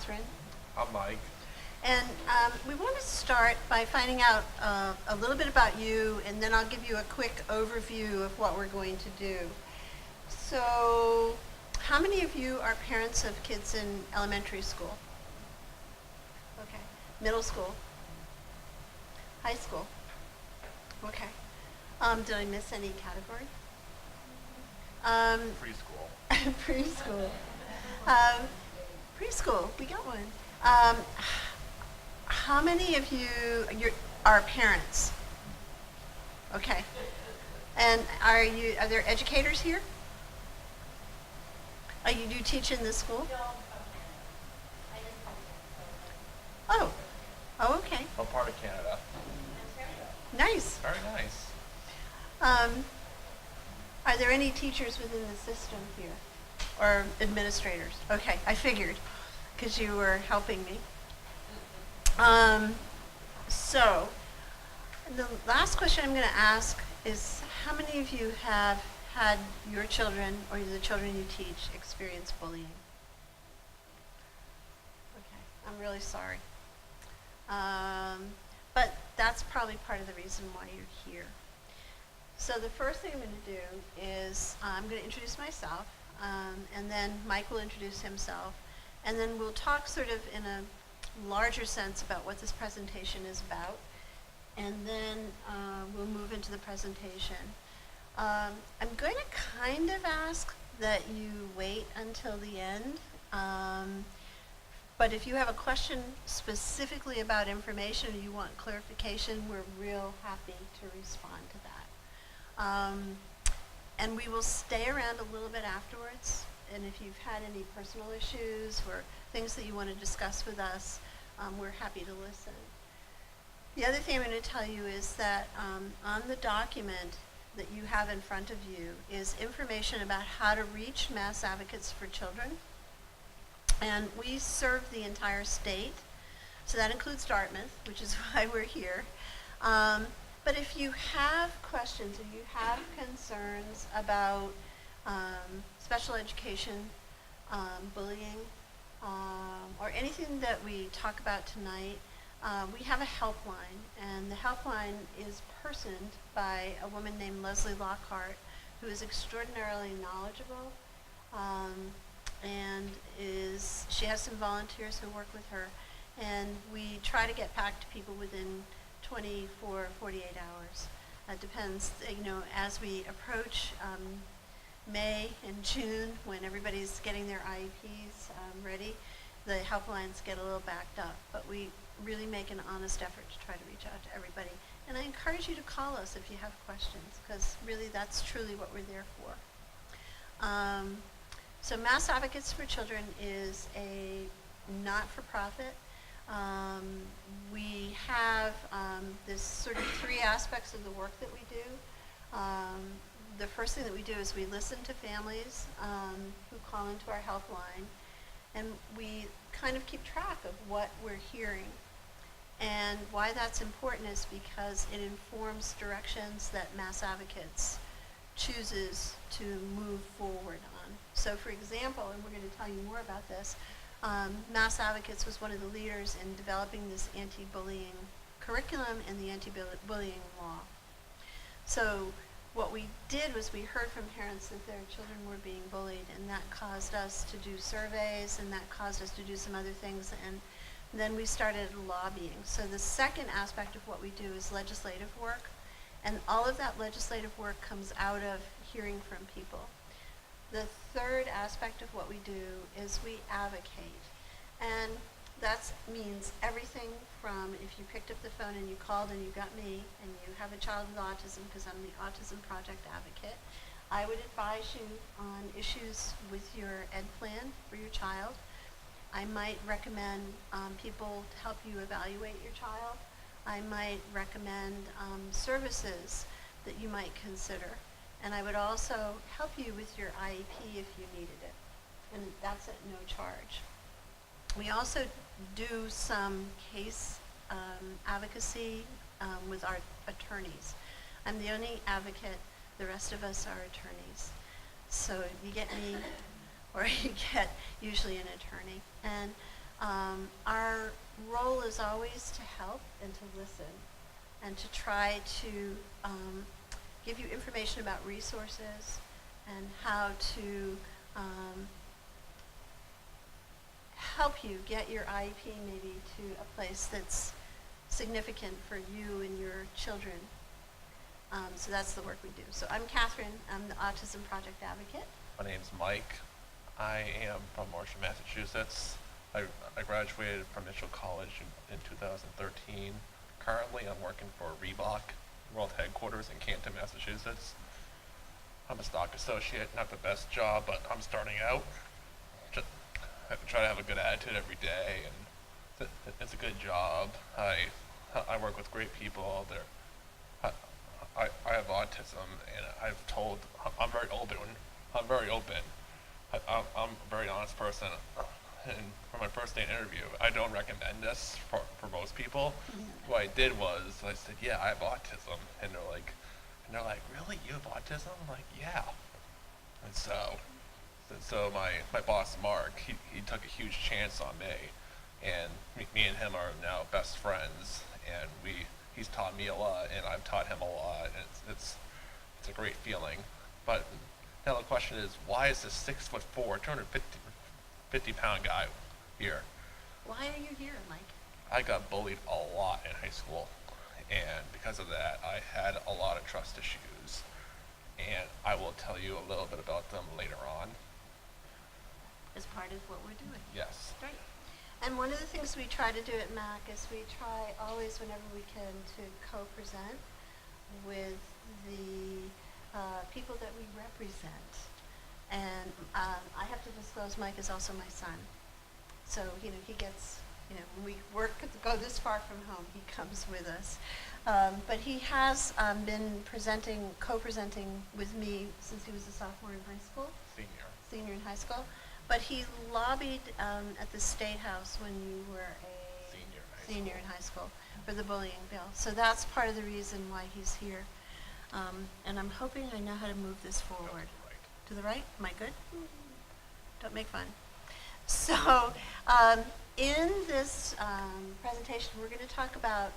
Catherine. I'm Mike. And we want to start by finding out a little bit about you, and then I'll give you a quick overview of what we're going to do. So, how many of you are parents of kids in elementary school? Okay. Middle school? High school? Okay. Did I miss any category? Preschool. Preschool. Preschool, we got one. How many of you are parents? Okay. And are there educators here? You do teach in this school? Oh. Oh, okay. What part of Canada? Nice. Very nice. Are there any teachers within the system here? Or administrators? Okay, I figured, because you were helping me. So, the last question I'm going to ask is, how many of you have had your children or the children you teach experience bullying? Okay, I'm really sorry. But that's probably part of the reason why you're here. So the first thing I'm going to do is I'm going to introduce myself, and then Mike will introduce himself, and then we'll talk sort of in a larger sense about what this presentation is about, and then we'll move into the presentation. I'm going to kind of ask that you wait until the end, but if you have a question specifically about information or you want clarification, we're real happy to respond to that. And we will stay around a little bit afterwards, and if you've had any personal issues or things that you want to discuss with us, we're happy to listen. The other thing I'm going to tell you is that on the document that you have in front of you is information about how to reach Mass Advocates for Children. And we serve the entire state, so that includes Dartmouth, which is why we're here. But if you have questions or you have concerns about special education, bullying, or anything that we talk about tonight, we have a helpline, and the helpline is personed by a woman named Leslie Lockhart, who is extraordinarily knowledgeable, and she has some volunteers who work with her, and we try to get back to people within 24, 48 hours. It depends, as we approach May and June, when everybody's getting their IEPs ready, the helplines get a little backed up, but we really make an honest effort to try to reach out to everybody. And I encourage you to call us if you have questions, because really that's truly what we're there for. So Mass Advocates for Children is a not-for-profit. We have this sort of three aspects of the work that we do. The first thing that we do is we listen to families who call into our helpline, and we kind of keep track of what we're hearing. And why that's important is because it informs directions that Mass Advocates chooses to move forward on. So for example, and we're going to tell you more about this, Mass Advocates was one of the leaders in developing this anti-bullying curriculum and the anti-bullying law. So what we did was we heard from parents that their children were being bullied, and that caused us to do surveys, and that caused us to do some other things, and then we started lobbying. So the second aspect of what we do is legislative work, and all of that legislative work comes out of hearing from people. The third aspect of what we do is we advocate, and that means everything from if you picked up the phone and you called and you got me and you have a child with autism, because I'm the Autism Project advocate, I would advise you on issues with your ed plan for your child. I might recommend people to help you evaluate your child. I might recommend services that you might consider. And I would also help you with your IEP if you needed it. And that's at no charge. We also do some case advocacy with our attorneys. I'm the only advocate. The rest of us are attorneys. So you get me, or you get usually an attorney. And Our role is always to help and to listen and to try to give you information about resources and how to help you get your IEP maybe to a place that's significant for you and your children. So that's the work we do. So I'm Catherine. I'm the Autism Project Advocate. My name's Mike. I am from Marshall, Massachusetts. I graduated from Mitchell College in 2013. Currently, I'm working for Reebok World Headquarters in Canton, Massachusetts. I'm a stock associate, not the best job, but I'm starting out. I try to have a good attitude every day, and it's a good job. I work with great people. I have autism, and I'm very open. I'm a very honest person. And for my first day interview, I don't recommend this for most people. Mm-hmm. What I did was I said, yeah, I have autism, and they're like, really, you have autism? I'm like, yeah. And so my boss Mark, he took a huge chance on me, and me and him are now best friends, and he's taught me a lot, and I've taught him a lot, and it's a great feeling. But now the question is, why is this 6'4", 250-pound guy here? Why are you here, Mike? I got bullied a lot in high school, and because of that, I had a lot of trust issues, and I will tell you a little bit about them later on. As part of what we're doing. Yes. Right. And one of the things we try to do at MAC is we try always, whenever we can, to co-present with the people that we represent. And I have to disclose, Mike is also my son. So, he gets, when we go this far from home, he comes with us. But he has been co-presenting with me since he was a sophomore in high school. Senior in high school. But he lobbied at the State House when you were a senior in high school for the bullying bill. So that's part of the reason why he's here. And I'm hoping I know how to move this forward. To the right? Am I good? Don't make fun. So in this presentation, we're going to talk about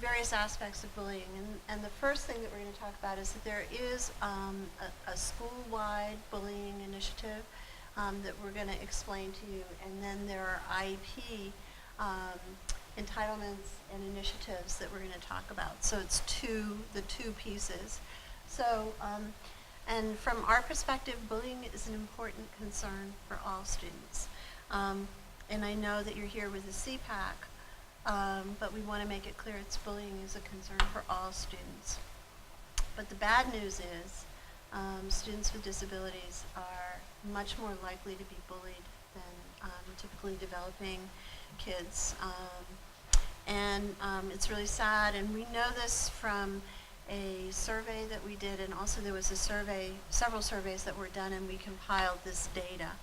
various aspects of bullying. And the first thing that we're going to talk about is that there is a school-wide bullying initiative that we're going to explain to you. And then there are IEP entitlements and initiatives that we're going to talk about. So it's the two pieces. So, and from our perspective, bullying is an important concern for all students. And I know that you're here with the SEPAC, but we want to make it clear bullying is a concern for all students. But the bad news is students with disabilities are much more likely to be bullied than typically developing kids. And it's really sad, and we know this from a survey that we did, and also there was several surveys that were done, and we compiled this data.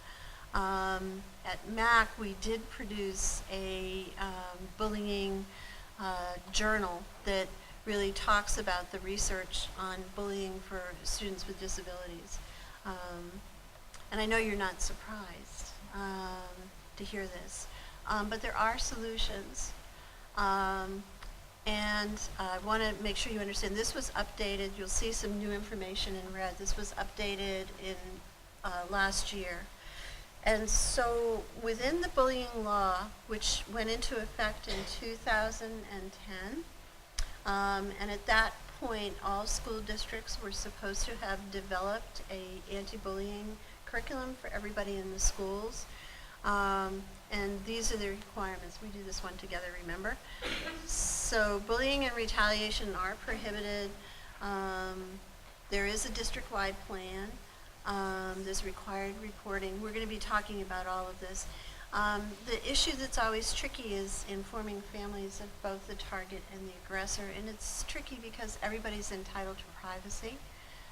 At MAC, we did produce a bullying journal that really talks about the research on bullying for students with disabilities. And I know you're not surprised to hear this, but there are solutions. And I want to make sure you understand this was updated. You'll see some new information in red. This was updated in last year. And so within the bullying law, which went into effect in 2010, and at that point, all school districts were supposed to have developed a anti-bullying curriculum for everybody in the schools. And these are the requirements. We do this one together, remember? So bullying and retaliation are prohibited. There is a district-wide plan. There's required reporting. We're going to be talking about all of this. The issue that's always tricky is informing families of both the target and the aggressor. And it's tricky because everybody's entitled to privacy.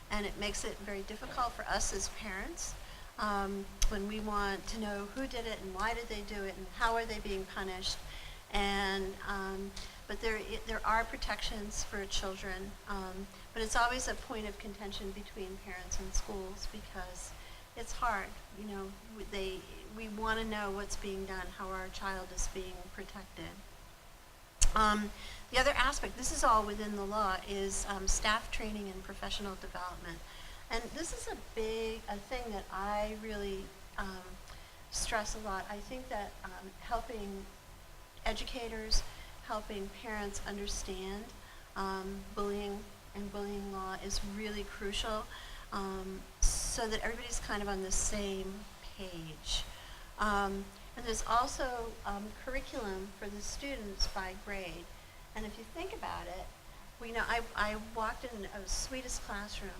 And it makes it very difficult for us as parents when we want to know who did it and why did they do it and how are they being punished. And but there are protections for children, but it's always a point of contention between parents and schools because it's hard. we want to know what's being done, how our child is being protected. The other aspect, this is all within the law, is staff training and professional development. And this is a thing that I really stress a lot. I think that helping educators, helping parents understand bullying and bullying law is really crucial, so that everybody's kind of on the same page. And there's also curriculum for the students by grade. And if you think about it, I walked in a sweetest classroom,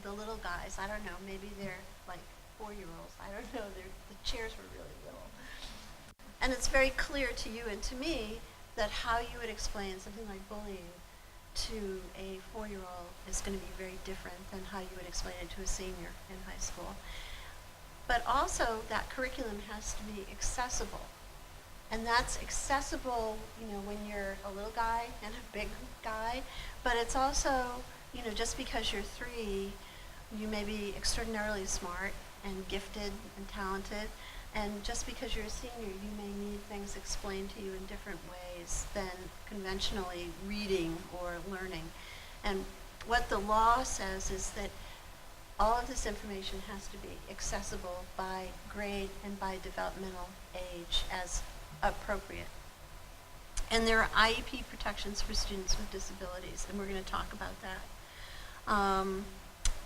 the little guys, I don't know, maybe they're like 4-year-olds, I don't know, the chairs were really little. And it's very clear to you and to me that how you would explain something like bullying to a 4-year-old is going to be very different than how you would explain it to a senior in high school. But also that curriculum has to be accessible. And that's accessible, when you're a little guy and a big guy, but it's also, just because you're 3, you may be extraordinarily smart and gifted and talented, and just because you're a senior, you may need things explained to you in different ways than conventionally reading or learning. And what the law says is that all of this information has to be accessible by grade and by developmental age as appropriate. And there are Iep protections for students with disabilities, and we're going to talk about that.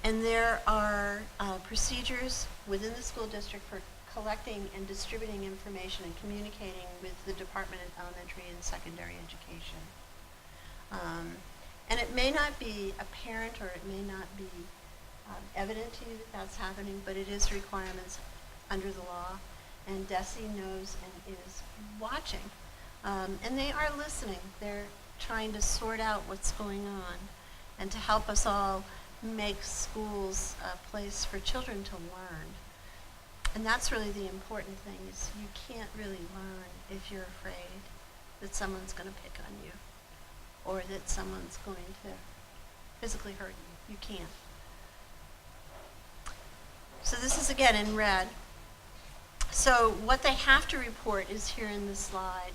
And there are procedures within the school district for collecting and distributing information and communicating with the Department of Elementary and Secondary Education. And it may not be apparent, or it may not be evident to you that that's happening, but it is requirements under the law, and DESE knows and is watching. And they are listening. They're trying to sort out what's going on and to help us all make schools a place for children to learn. And that's really the important thing, is you can't really learn if you're afraid that someone's going to pick on you or that someone's going to physically hurt you. You can't. So this is again in red. So what they have to report is here in this slide.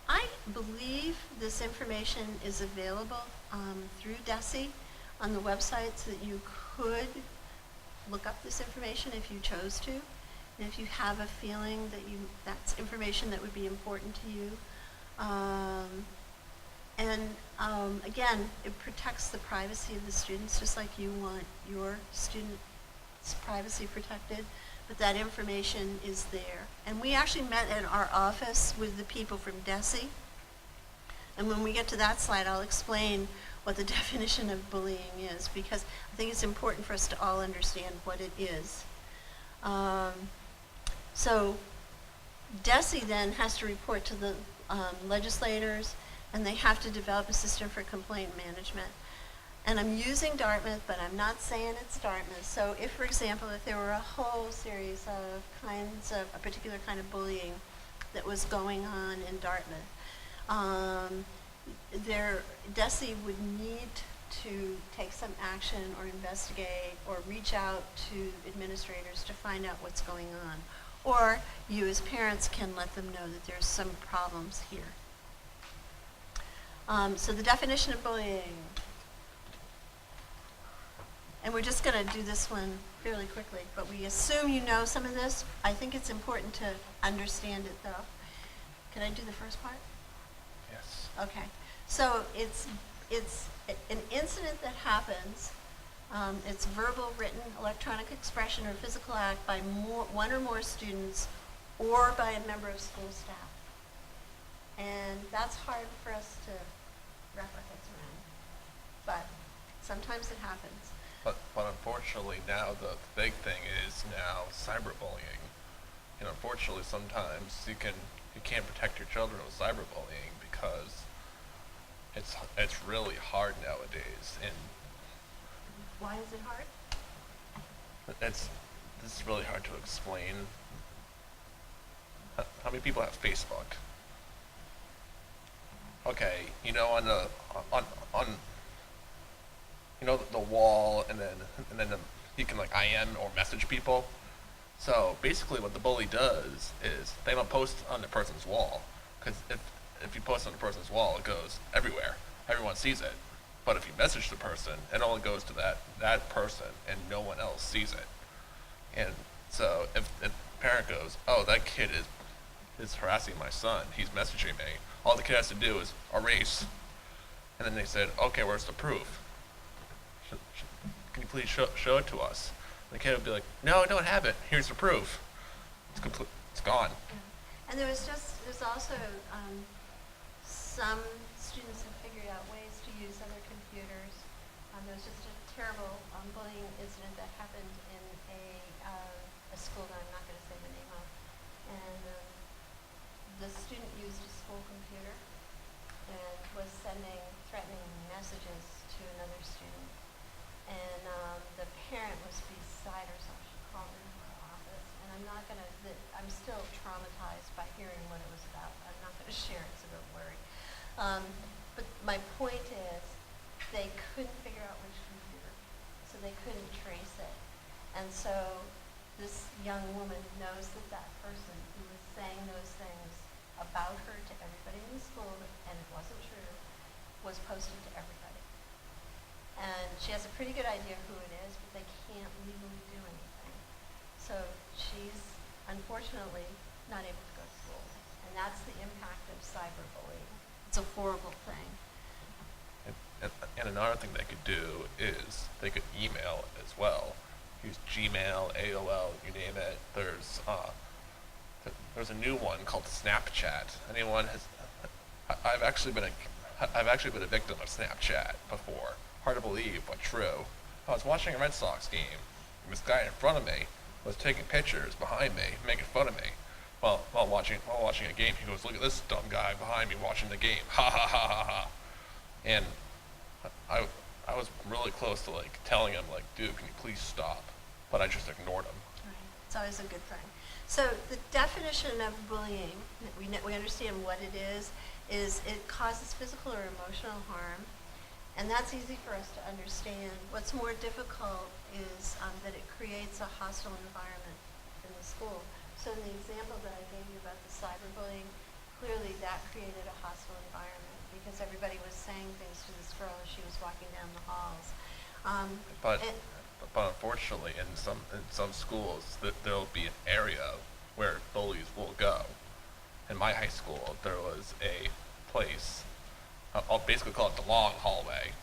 I believe this information is available through DESE on the website, so that you could look up this information if you chose to, and if you have a feeling that that's information that would be important to you. Again, it protects the privacy of the students, just like you want your students' privacy protected, but that information is there. And we actually met in our office with the people from DESE, and when we get to that slide, I'll explain what the definition of bullying is, because I think it's important for us to all understand what it is. So DESE then has to report to the legislators, and they have to develop a system for complaint management. And I'm using Dartmouth, but I'm not saying it's Dartmouth. So if, for example, if there were a whole series of kinds of, a particular kind of bullying that was going on in Dartmouth, DESE would need to take some action or investigate or reach out to administrators to find out what's going on. Or you as parents can let them know that there's some problems here. So the definition of bullying. And we're just going to do this one fairly quickly, but we assume you know some of this. I think it's important to understand it, though. Can I do the first part? Yes. Okay. So it's an incident that happens. It's verbal, written, electronic expression, or physical act by one or more students or by a member of school staff. And that's hard for us to wrap our heads around, but sometimes it happens. But unfortunately now the big thing is now cyberbullying. And unfortunately sometimes you can't protect your children with cyberbullying because it's really hard nowadays. And why is it hard? this is really hard to explain. How many people have Facebook? Okay, on the wall, and then he can like IM or message people. So basically what the bully does is they don't post on the person's wall, because if you post on the person's wall, it goes everywhere. Everyone sees it. But if you message the person, it only goes to that person and no one else sees it. And so if a parent goes, oh, that kid is harassing my son, he's messaging me, all the kid has to do is erase. And then they said, okay, where's the proof? Can you please show it to us? And the kid would be like, no, I don't have it. Here's the proof. It's gone. Yeah. And there's also some students have figured out ways to use other computers. There was just a terrible bullying incident that happened in a school that I'm not going to say the name of. And the student used a school computer and was sending threatening messages to another student. And the parent was beside herself. She called into her office. And I'm still traumatized by hearing what it was about. I'm not going to share it, so don't worry. But my point is, they couldn't figure out which computer, so they couldn't trace it. And so this young woman knows that person who was saying those things about her to everybody in the school, and it wasn't true, was posted to everybody. And she has a pretty good idea who it is, but they can't legally do anything. So she's unfortunately not able to go to school. And that's the impact of cyberbullying. It's a horrible thing. And another thing they could do is they could email as well. Use Gmail, AOL, you name it. There's a new one called Snapchat. I've actually been a victim of Snapchat before. Hard to believe, but true. I was watching a Red Sox game, and this guy in front of me was taking pictures behind me, making fun of me. While watching a game, he goes, "Look at this dumb guy behind me watching the game. Ha ha ha ha ha." And I was really close to like telling him, like, "Dude, can you please stop?" But I just ignored him. Right. It's always a good thing. So the definition of bullying, we understand what it is it causes physical or emotional harm. And that's easy for us to understand. What's more difficult is that it creates a hostile environment in the school. So in the example that I gave you about the cyberbullying, clearly that created a hostile environment because everybody was saying things to this girl as she was walking down the halls. But unfortunately, in some schools, there'll be an area where bullies will go. In my high school, there was a place. I'll basically call it the long hallway.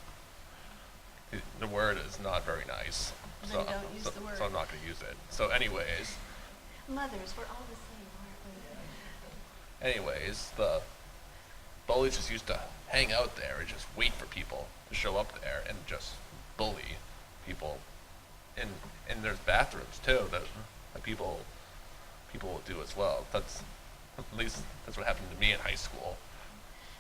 The word is not very nice. Then don't use the word. So I'm not going to use it. So anyways. Mothers, we're all the same, aren't we? Anyways, the bullies just used to hang out there and just wait for people to show up there and just bully people. And there's bathrooms too that people will do as well. At least that's what happened to me in high school.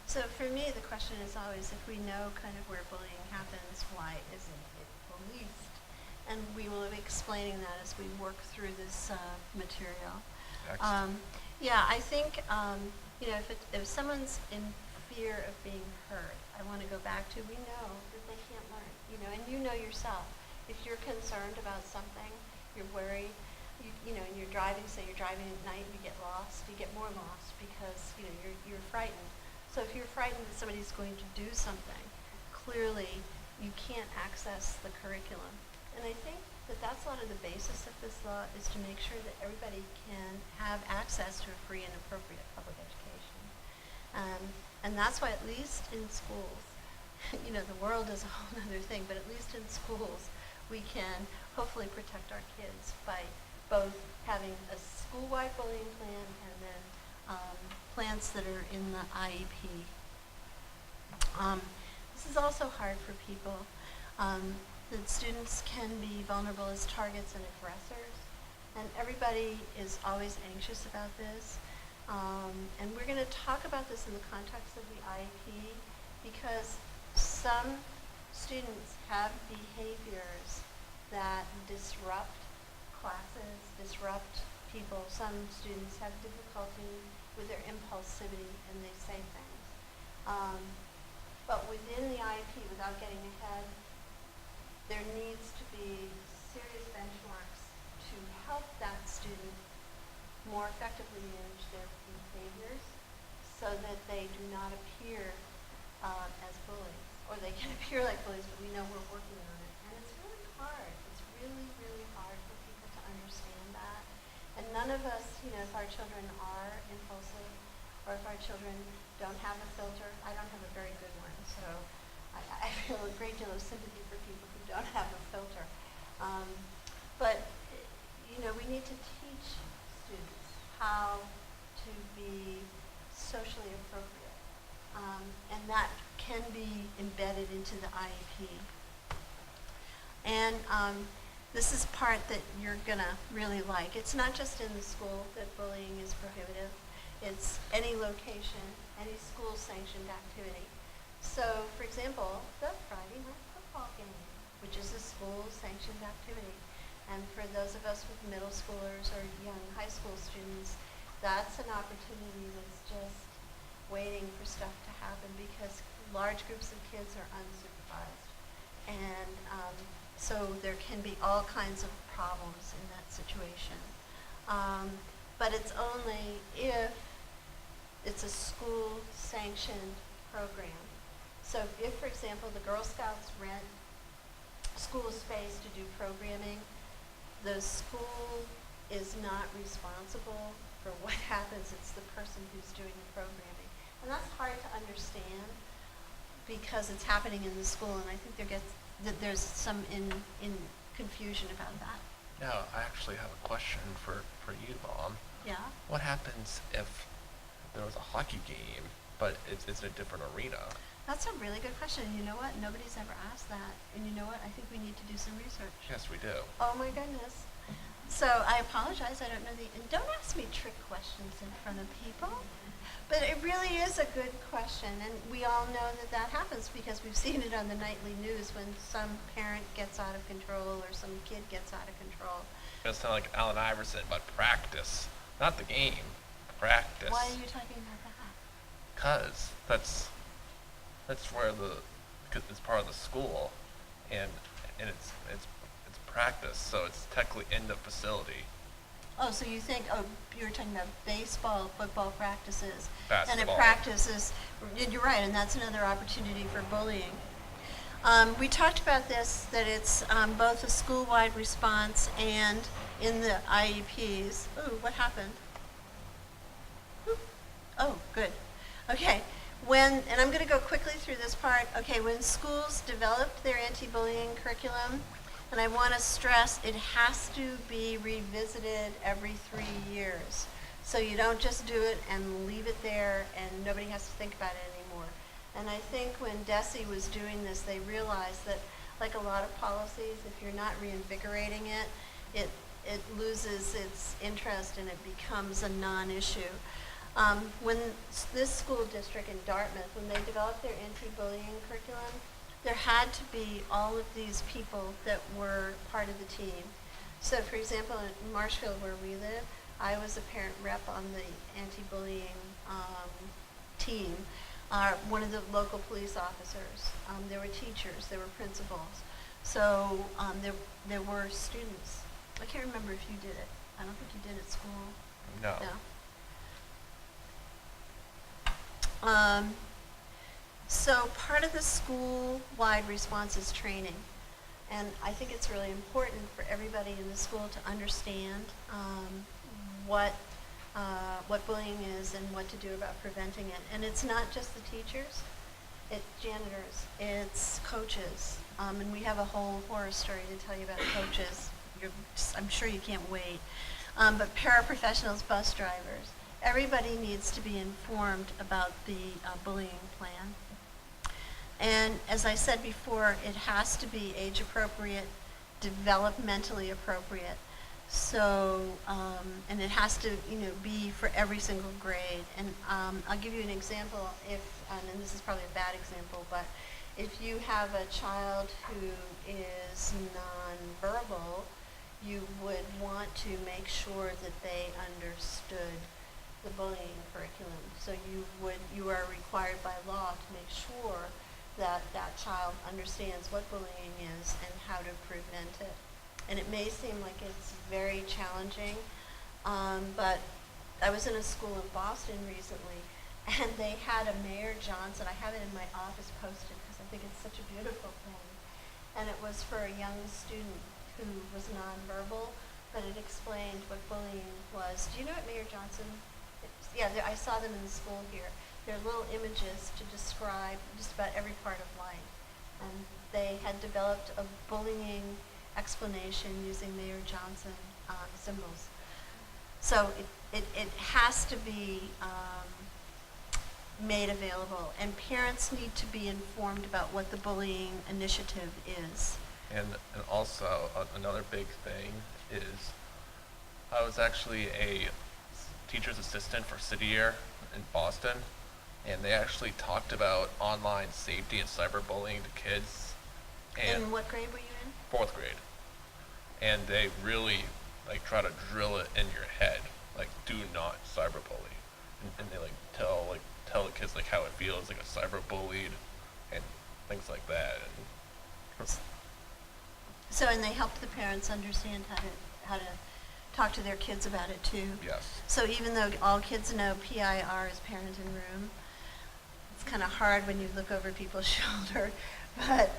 So for me, the question is always, if we know kind of where bullying happens, why isn't it policed? And we will be explaining that as we work through this material. Yeah, I think if someone's in fear of being hurt, I want to go back to, we know that they can't learn, and you know yourself. If you're concerned about something, you're worried, and you're driving, say you're driving at night and you get lost, you get more lost because, you're frightened. So if you're frightened that somebody's going to do something, clearly you can't access the curriculum. And I think that that's a lot of the basis of this law, is to make sure that everybody can have access to a free and appropriate public education. And that's why, at least in schools, the world is a whole other thing, but at least in schools, we can hopefully protect our kids by both having a school-wide bullying plan and then plans that are in the IEP. This is also hard for people. That students can be vulnerable as targets and aggressors, and everybody is always anxious about this. And we're going to talk about this in the context of the IEP because some students have behaviors that disrupt classes, disrupt people. Some students have difficulty with their impulsivity and they say things. But within the IEP, without getting ahead, there needs to be serious benchmarks to help that student more effectively manage their behaviors so that they do not appear as bullies, or they can appear like bullies, but we know we're working on it. And it's really hard. It's really, really hard for people to understand that. And none of us, you know, if our children are impulsive or if our children don't have a filter, I don't have a very good one, so I feel a great deal of sympathy for people who don't have a filter. But, you know, we need to teach students how to be socially appropriate. And that can be embedded into the IEP. And this is part that you're going to really like. It's not just in the school that bullying is prohibitive. It's any location, any school-sanctioned activity. So, for example, the Friday night football game, which is a school-sanctioned activity. And for those of us with middle schoolers or young high school students, that's an opportunity that's just waiting for stuff to happen because large groups of kids are unsupervised. And so there can be all kinds of problems in that situation. But it's only if it's a school-sanctioned program. So if, for example, the Girl Scouts rent school space to do programming, the school is not responsible for what happens. It's the person who's doing the programming. And that's hard to understand because it's happening in the school, and I think there's some confusion about that. Now, I actually have a question for you, Mom. Yeah? What happens if there was a hockey game, but it's in a different arena? That's a really good question. And you know what? Nobody's ever asked that. And you know what? I think we need to do some research. Yes, we do. Oh my goodness. So I apologize. I don't know and don't ask me trick questions in front of people. But it really is a good question. And we all know that that happens because we've seen it on the nightly news when some parent gets out of control or some kid gets out of control. It's not like Allen Iverson, but practice. Not the game. Practice. Why are you talking about that? Because that's where because it's part of the school, and it's practice, so it's technically in the facility. Oh, so you think, you're talking about baseball, football practices. Basketball. And it practices, you're right, and that's another opportunity for bullying. We talked about this, that it's both a school-wide response and in the IEPs. Ooh, what happened? Ooh. Oh, good. Okay. And I'm going to go quickly through this part. Okay, when schools developed their anti-bullying curriculum, and I want to stress it has to be revisited every 3 years. So you don't just do it and leave it there and nobody has to think about it anymore. And I think when DESE was doing this, they realized that, like a lot of policies, if you're not reinvigorating it, it loses its interest and it becomes a non-issue. When this school district in Dartmouth, when they developed their anti-bullying curriculum, there had to be all of these people that were part of the team. So, for example, in Marshfield, where we live, I was a parent rep on the anti-bullying team. One of the local police officers. There were teachers. There were principals. So there were students. I can't remember if you did it. I don't think you did at school. No. So part of the school-wide response is training. And I think it's really important for everybody in the school to understand what bullying is and what to do about preventing it. And it's not just the teachers, it's janitors, it's coaches. And we have a whole horror story to tell you about coaches. I'm sure you can't wait. But paraprofessionals, bus drivers, everybody needs to be informed about the bullying plan. And as I said before, it has to be age appropriate, developmentally appropriate. So, and it has to, be for every single grade. And I'll give you an example and this is probably a bad example, but if you have a child who is nonverbal, you would want to make sure that they understood the bullying curriculum. So you are required by law to make sure that that child understands what bullying is and how to prevent it. And it may seem like it's very challenging, but I was in a school in Boston recently, and they had a Mayor Johnson. I have it in my office posted because I think it's such a beautiful thing. And it was for a young student who was nonverbal, but it explained what bullying was. Do you know what Mayor Johnson? Yeah, I saw them in the school here. They're little images to describe just about every part of life. And they had developed a bullying explanation using Mayor Johnson symbols. So it has to be made available, and parents need to be informed about what the bullying initiative is. And also, another big thing is, I was actually a teacher's assistant for City Year in Boston, and they actually talked about online safety and cyberbullying to kids. And In what grade were you in? 4th grade. And they really try to drill it in your head, do not cyberbully. And they tell the kids how it feels, a cyberbullied and things like that. And So, and they helped the parents understand how to talk to their kids about it too. yes. So even though all kids know PIR is parent in room, it's kind of hard when you look over people's shoulder. But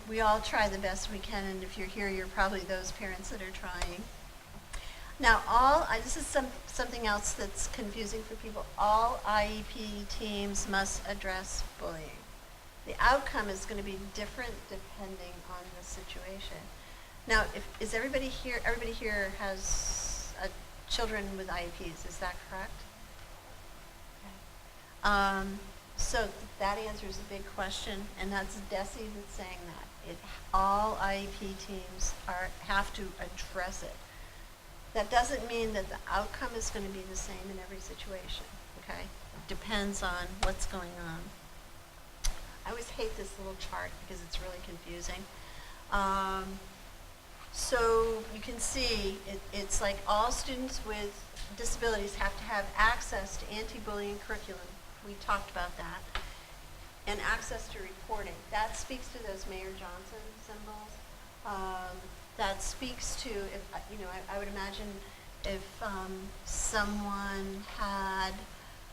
we all try the best we can, and if you're here, you're probably those parents that are trying. Now, this is something else that's confusing for people. All IEP teams must address bullying. The outcome is going to be different depending on the situation. Now, is everybody here? Everybody here has children with IEPs. Is that correct? Okay. So that answers a big question, and that's Desi that's saying that. All IEP teams have to address it. That doesn't mean that the outcome is going to be the same in every situation, okay? It depends on what's going on. I always hate this little chart because it's really confusing. So you can see it's like all students with disabilities have to have access to anti-bullying curriculum. We talked about that. And access to reporting. That speaks to those Mayor Johnson symbols. That speaks to, I would imagine if someone had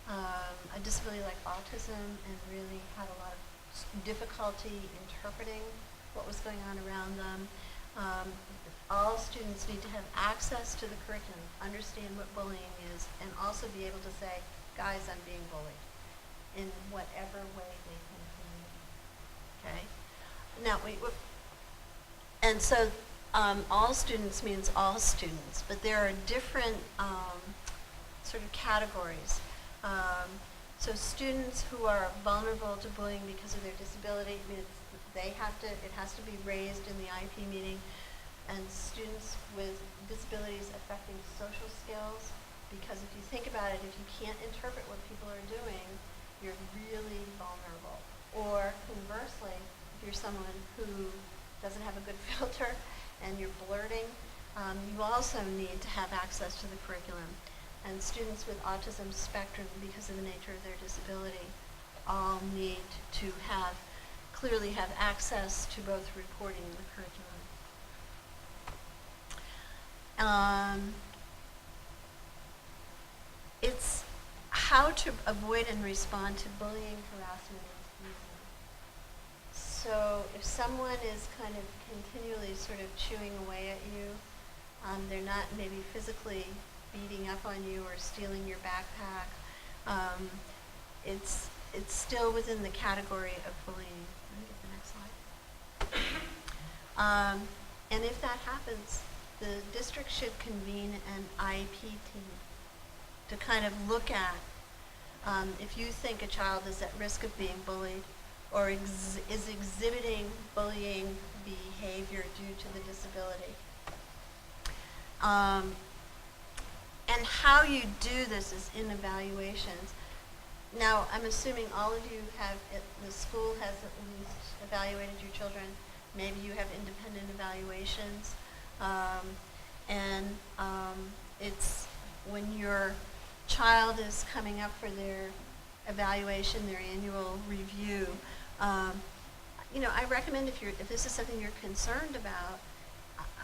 a disability like autism and really had a lot of difficulty interpreting what was going on around them, all students need to have access to the curriculum, understand what bullying is, and also be able to say, guys, I'm being bullied, in whatever way they can communicate. Okay? Now, and so all students means all students, but there are different sort of categories. So students who are vulnerable to bullying because of their disability, it has to be raised in the IEP meeting. And students with disabilities affecting social skills, because if you think about it, if you can't interpret what people are doing, you're really vulnerable. Or conversely, if you're someone who doesn't have a good filter and you're blurting, you also need to have access to the curriculum. And students with autism spectrum, because of the nature of their disability, all need to clearly have access to both reporting and the curriculum. It's how to avoid and respond to bullying, harassment, and teasing. So if someone is kind of continually sort of chewing away at you, they're not maybe physically beating up on you or stealing your backpack, it's still within the category of bullying. Let me get the next slide. And if that happens, the district should convene an IEP team to kind of look at if you think a child is at risk of being bullied or is exhibiting bullying behavior due to the disability. And how you do this is in evaluations. Now, I'm assuming all of you the school has at least evaluated your children. Maybe you have independent evaluations. It's when your child is coming up for their evaluation, their annual review, I recommend if this is something you're concerned about,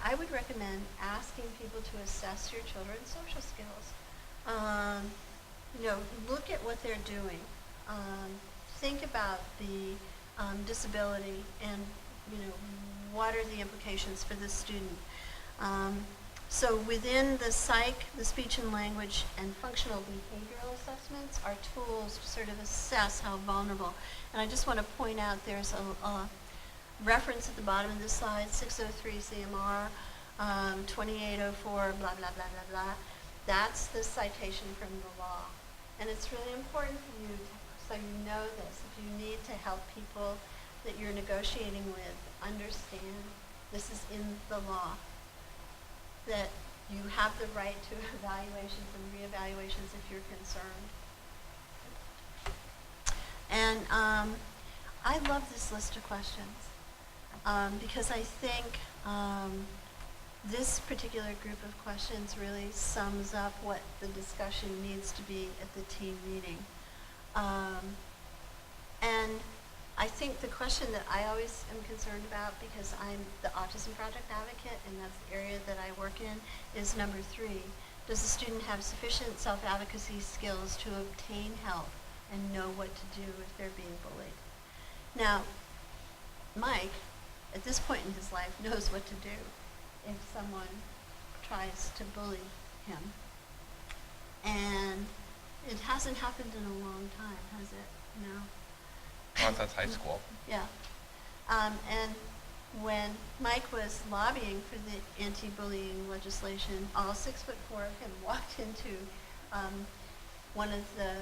I would recommend asking people to assess your children's social skills. Look at what they're doing. Think about the disability and, what are the implications for the student. So within the psych, the speech and language, and functional behavioral assessments are tools to sort of assess how vulnerable. And I just want to point out there's a reference at the bottom of this slide, 603 CMR, 2804, blah, blah, blah, blah, blah. That's the citation from the law. And it's really important for you, so you know this, if you need to help people that you're negotiating with understand this is in the law, that you have the right to evaluations and reevaluations if you're concerned. And I love this list of questions because I think this particular group of questions really sums up what the discussion needs to be at the team meeting. And I think the question that I always am concerned about, because I'm the Autism Project advocate and that's the area that I work in, is number 3. Does the student have sufficient self-advocacy skills to obtain help and know what to do if they're being bullied? Now, Mike, at this point in his life, knows what to do if someone tries to bully him. And it hasn't happened in a long time, has it? No. Well, that's high school. Yeah. And when Mike was lobbying for the anti-bullying legislation, all 6'4" of him walked into one of the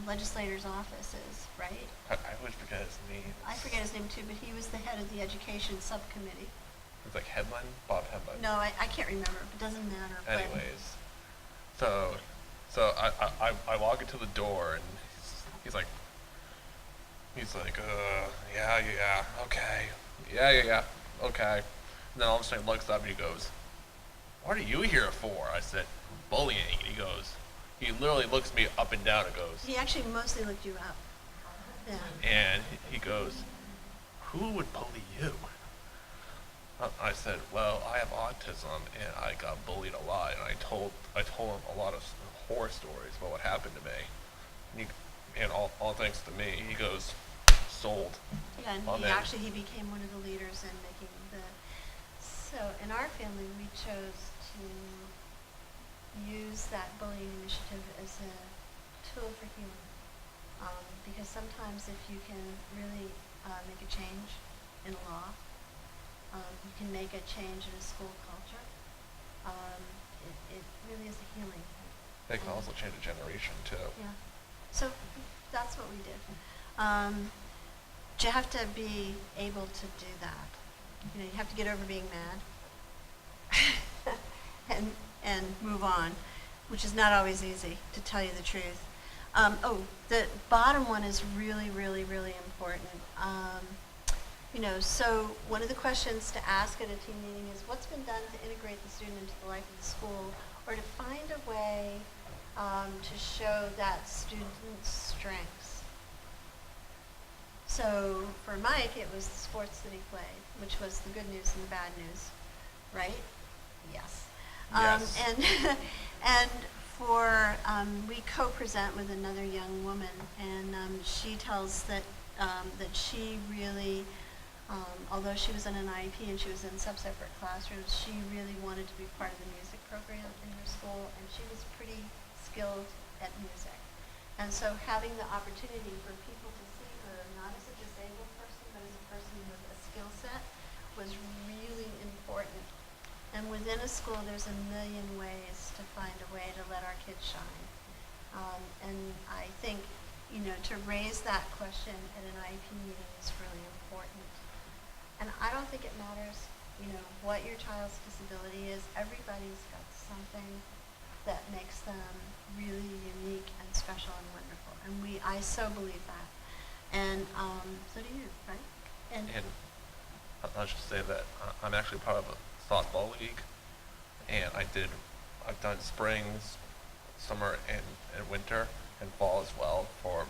legislators' offices, right? I always forget his name. I forget his name too, but he was the head of the education subcommittee. It's like Headland? Bob Headland. No, I can't remember. It doesn't matter. Anyways, so I walk into the door and he's like, yeah, okay. Yeah, okay. And then all of a sudden he looks up and he goes, what are you here for? I said, bullying. And he literally looks me up and down and goes. He actually mostly looked you up. Yeah. And he goes, who would bully you? I said, well, I have autism and I got bullied a lot. And I told him a lot of horror stories about what happened to me. And all thanks to me, he goes, sold. Yeah, and he became one of the leaders in making so in our family we chose to use that bullying initiative as a tool for healing. Because sometimes if you can really make a change in law, you can make a change in a school culture, it really is a healing thing. They can also change a generation too. Yeah. So that's what we did. You have to be able to do that. You have to get over being mad and move on, which is not always easy, to tell you the truth. The bottom one is really, really, really important. So one of the questions to ask at a team meeting is, what's been done to integrate the student into the life of the school, or to find a way to show that student's strengths? So for Mike, it was the sports that he played, which was the good news and the bad news, right? Yes. Yes. And for we co-present with another young woman, and she tells that she really, although she was in an IEP and she was in sub-separate classrooms, she really wanted to be part of the music program in her school, and she was pretty skilled at music. And so having the opportunity for people to see her not as a disabled person, but as a person with a skill set was really important. And within a school, there's a million ways to find a way to let our kids shine. And I think, to raise that question at an IEP meeting is really important. And I don't think it matters, what your child's disability is. Everybody's got something that makes them really unique and special and wonderful. And I so believe that. And so do you, right? And I'll just say that I'm actually part of a softball league, and I've done springs, summer, and winter, and fall as well for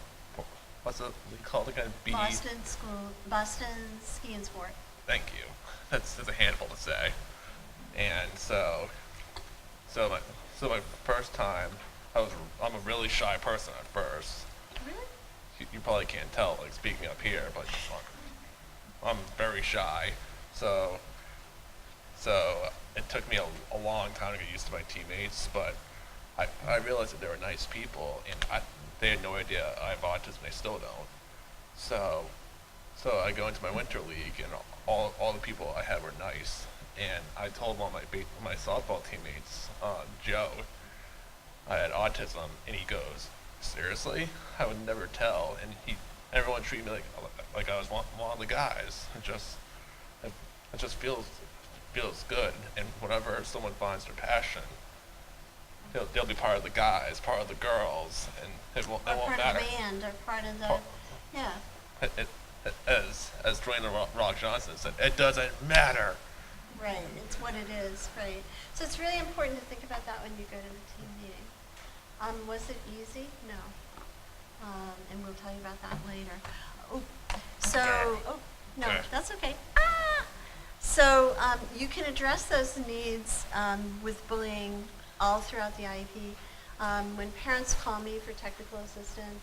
what's the league called again? Boston Ski and Sport. Thank you. That's a handful to say. And so my first time, I'm a really shy person at first. Really? You probably can't tell, like, speaking up here, but I'm very shy. So it took me a long time to get used to my teammates, but I realized that they were nice people, and they had no idea I have autism. They still don't. So I go into my winter league, and all the people I had were nice. And I told one of my softball teammates, Joe, I had autism, and he goes, "Seriously? I would never tell." And everyone treated me like I was one of the guys. It just feels good. And whenever someone finds their passion, they'll be part of the guys, part of the girls, and it won't matter. Part of the band, or part of the, yeah. As Dwayne The Rock Johnson said, it doesn't matter. Right, it's what it is, right. So it's really important to think about that when you go to the team meeting. Was it easy? No. And we'll tell you about that later. No, Okay. that's okay. So you can address those needs with bullying all throughout the IEP. When parents call me for technical assistance,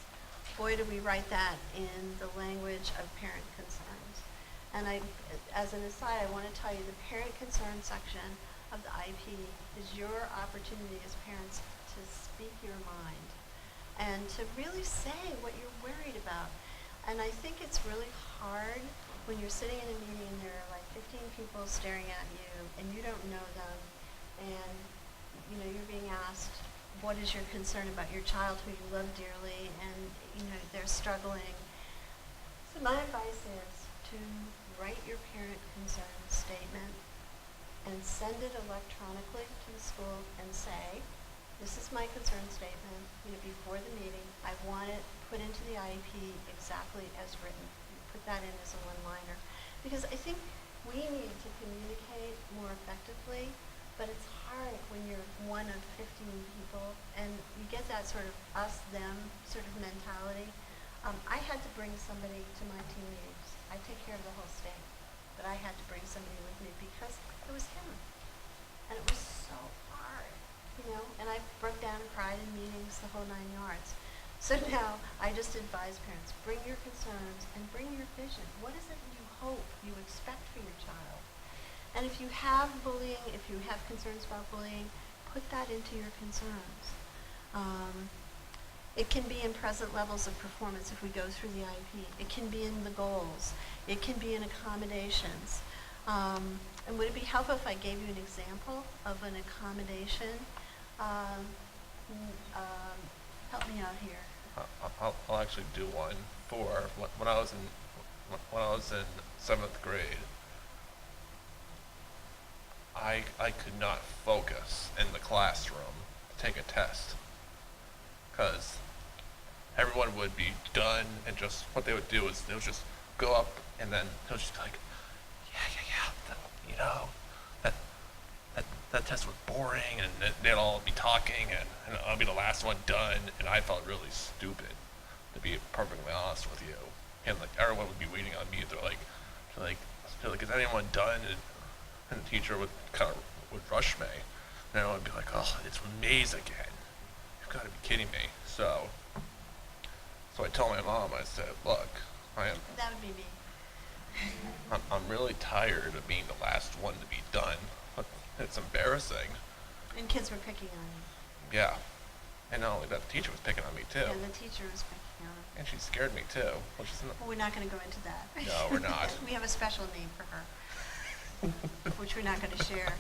boy, do we write that in the language of parent concerns. And as an aside, I want to tell you the parent concern section of the IEP is your opportunity as parents to speak your mind and to really say what you're worried about. And I think it's really hard when you're sitting in a meeting and there are like 15 people staring at you and you don't know them, and you're being asked, what is your concern about your child who you love dearly, and they're struggling. So my advice is to write your parent concern statement and send it electronically to the school and say, this is my concern statement, before the meeting. I want it put into the IEP exactly as written. You put that in as a one-liner. Because I think we need to communicate more effectively, but it's hard when you're one of 15 people and you get that sort of us, them sort of mentality. I had to bring somebody to my team meetings. I take care of the whole state, but I had to bring somebody with me because it was him. And it was so hard, and I broke down and cried in meetings, the whole 9 yards. So now I just advise parents, bring your concerns and bring your vision. What is it you hope, you expect for your child? And if you have bullying, if you have concerns about bullying, put that into your concerns. It can be in present levels of performance if we go through the IEP. It can be in the goals. It can be in accommodations. And would it be helpful if I gave you an example of an accommodation? Help me out here. I'll actually do one for when I was in 7th grade. I could not focus in the classroom to take a test because everyone would be done, and just what they would do is they would just go up and then they'll just be like, that test was boring, and they'd all be talking, and I'll be the last one done, and I felt really stupid, to be perfectly honest with you. And like everyone would be waiting on me. They're like, is anyone done? And the teacher would rush me, and I would be like, oh, it's Maze again. You've got to be kidding me. So I told my mom, I said, look, That would be me. I'm really tired of being the last one to be done. It's embarrassing. And kids were picking on you. Yeah. And not only that, the teacher was picking on me too. Yeah, the teacher was picking on And she scared me too. Which is Well, we're not going to go into that. No, we're not. We have a special name for her, which we're not going to share.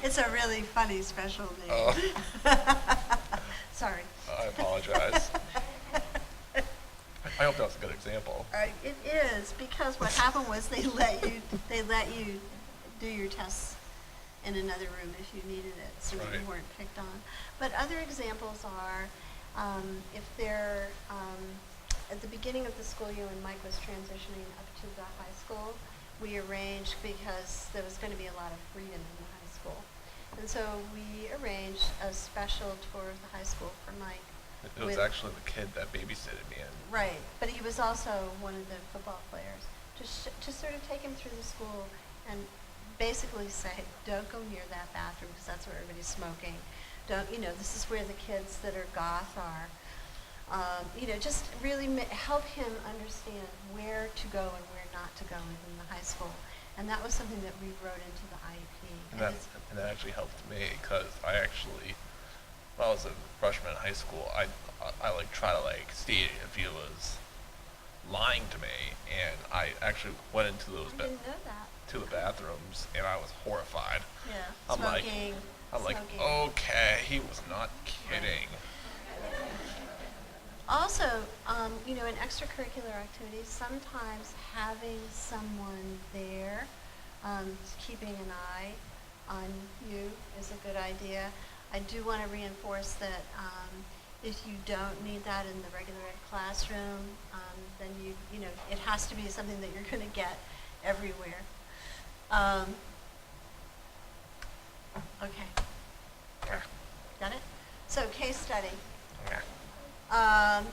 It's a really funny special name. Oh. Sorry. I apologize. I hope that's a good example. It is, because what happened was they let you do your tests in another room if you needed it, so that you Right. weren't picked on. But other examples are, if they're at the beginning of the school year when Mike was transitioning up to the high school, we arranged, because there was going to be a lot of freedom in the high school. And so we arranged a special tour of the high school for Mike. It was actually the kid that babysitted me in. Right, but he was also one of the football players. to sort of take him through the school and basically say, don't go near that bathroom because that's where everybody's smoking. Don't, this is where the kids that are goth are. Just really help him understand where to go and where not to go within the high school. And that was something that we wrote into the IEP. And that actually helped me because when I was a freshman in high school, I like try to like see if he was lying to me, and I actually went into those I didn't know that. to the bathrooms, and I was horrified. Yeah, I'm smoking. like, okay, he was not kidding. Also, in extracurricular activities, sometimes having someone there, keeping an eye on you is a good idea. I do want to reinforce that if you don't need that in the regular ed classroom, then it has to be something that you're going to get everywhere. Okay. Yeah. Got it? So case study. Yeah.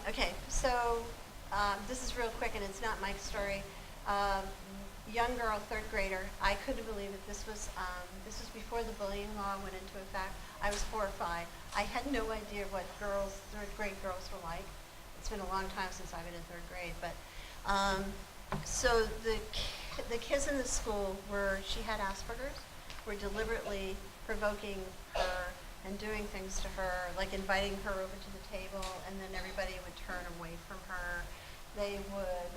Okay, so this is real quick, and it's not Mike's story. Young girl, third grader. I couldn't believe it. This was before the bullying law went into effect. I was horrified. I had no idea what third grade girls were like. It's been a long time since I've been in third grade, but so the kids in the school she had Asperger's, were deliberately provoking her and doing things to her, like inviting her over to the table, and then everybody would turn away from her. They would,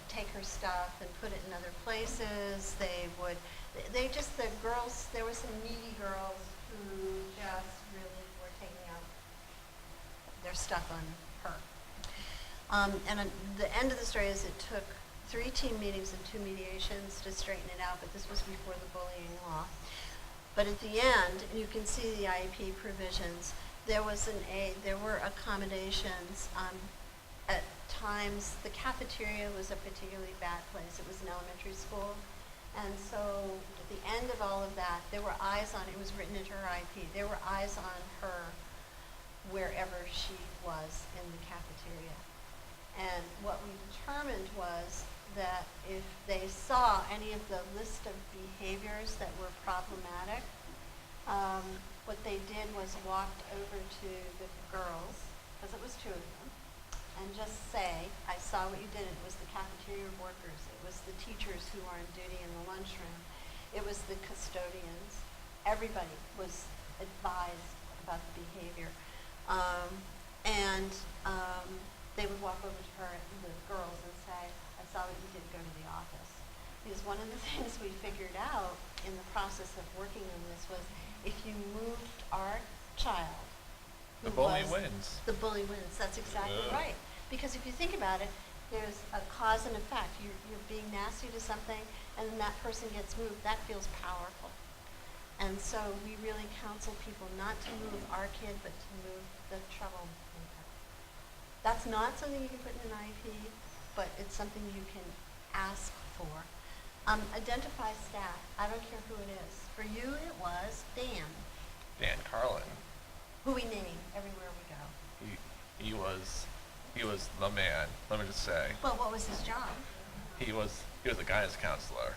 take her stuff and put it in other places. The girls, there were some needy girls who just really were taking out their stuff on her. And the end of the story is it took 3 team meetings and 2 mediations to straighten it out, but this was before the bullying law. But at the end, you can see the IEP provisions. There were accommodations. At times, the cafeteria was a particularly bad place. It was an elementary school. And so at the end of all of that, there were eyes on it. It was written into her IEP. There were eyes on her wherever she was in the cafeteria. And what we determined was that if they saw any of the list of behaviors that were problematic, what they did was walked over to the girls, because it was 2 of them, and just say, I saw what you did. It was the cafeteria workers. It was the teachers who are on duty in the lunchroom. It was the custodians. Everybody was advised about the behavior. They would walk over to her, the girls, and say, I saw what you did, go to the office. Because one of the things we figured out in the process of working on this was if you moved our child, The bully wins. The bully wins. That's exactly Yeah. right. Because if you think about it, there's a cause and effect. You're being nasty to something, and then that person gets moved. That feels powerful. And so we really counsel people not to move our kid, but to move the troublemaker. That's not something you can put in an IEP, but it's something you can ask for. Identify staff. I don't care who it is. For you, it was Dan, Dan Carlin. who we name everywhere we go. He was the man. Let me just say. Well, what was his job? He was a guidance counselor,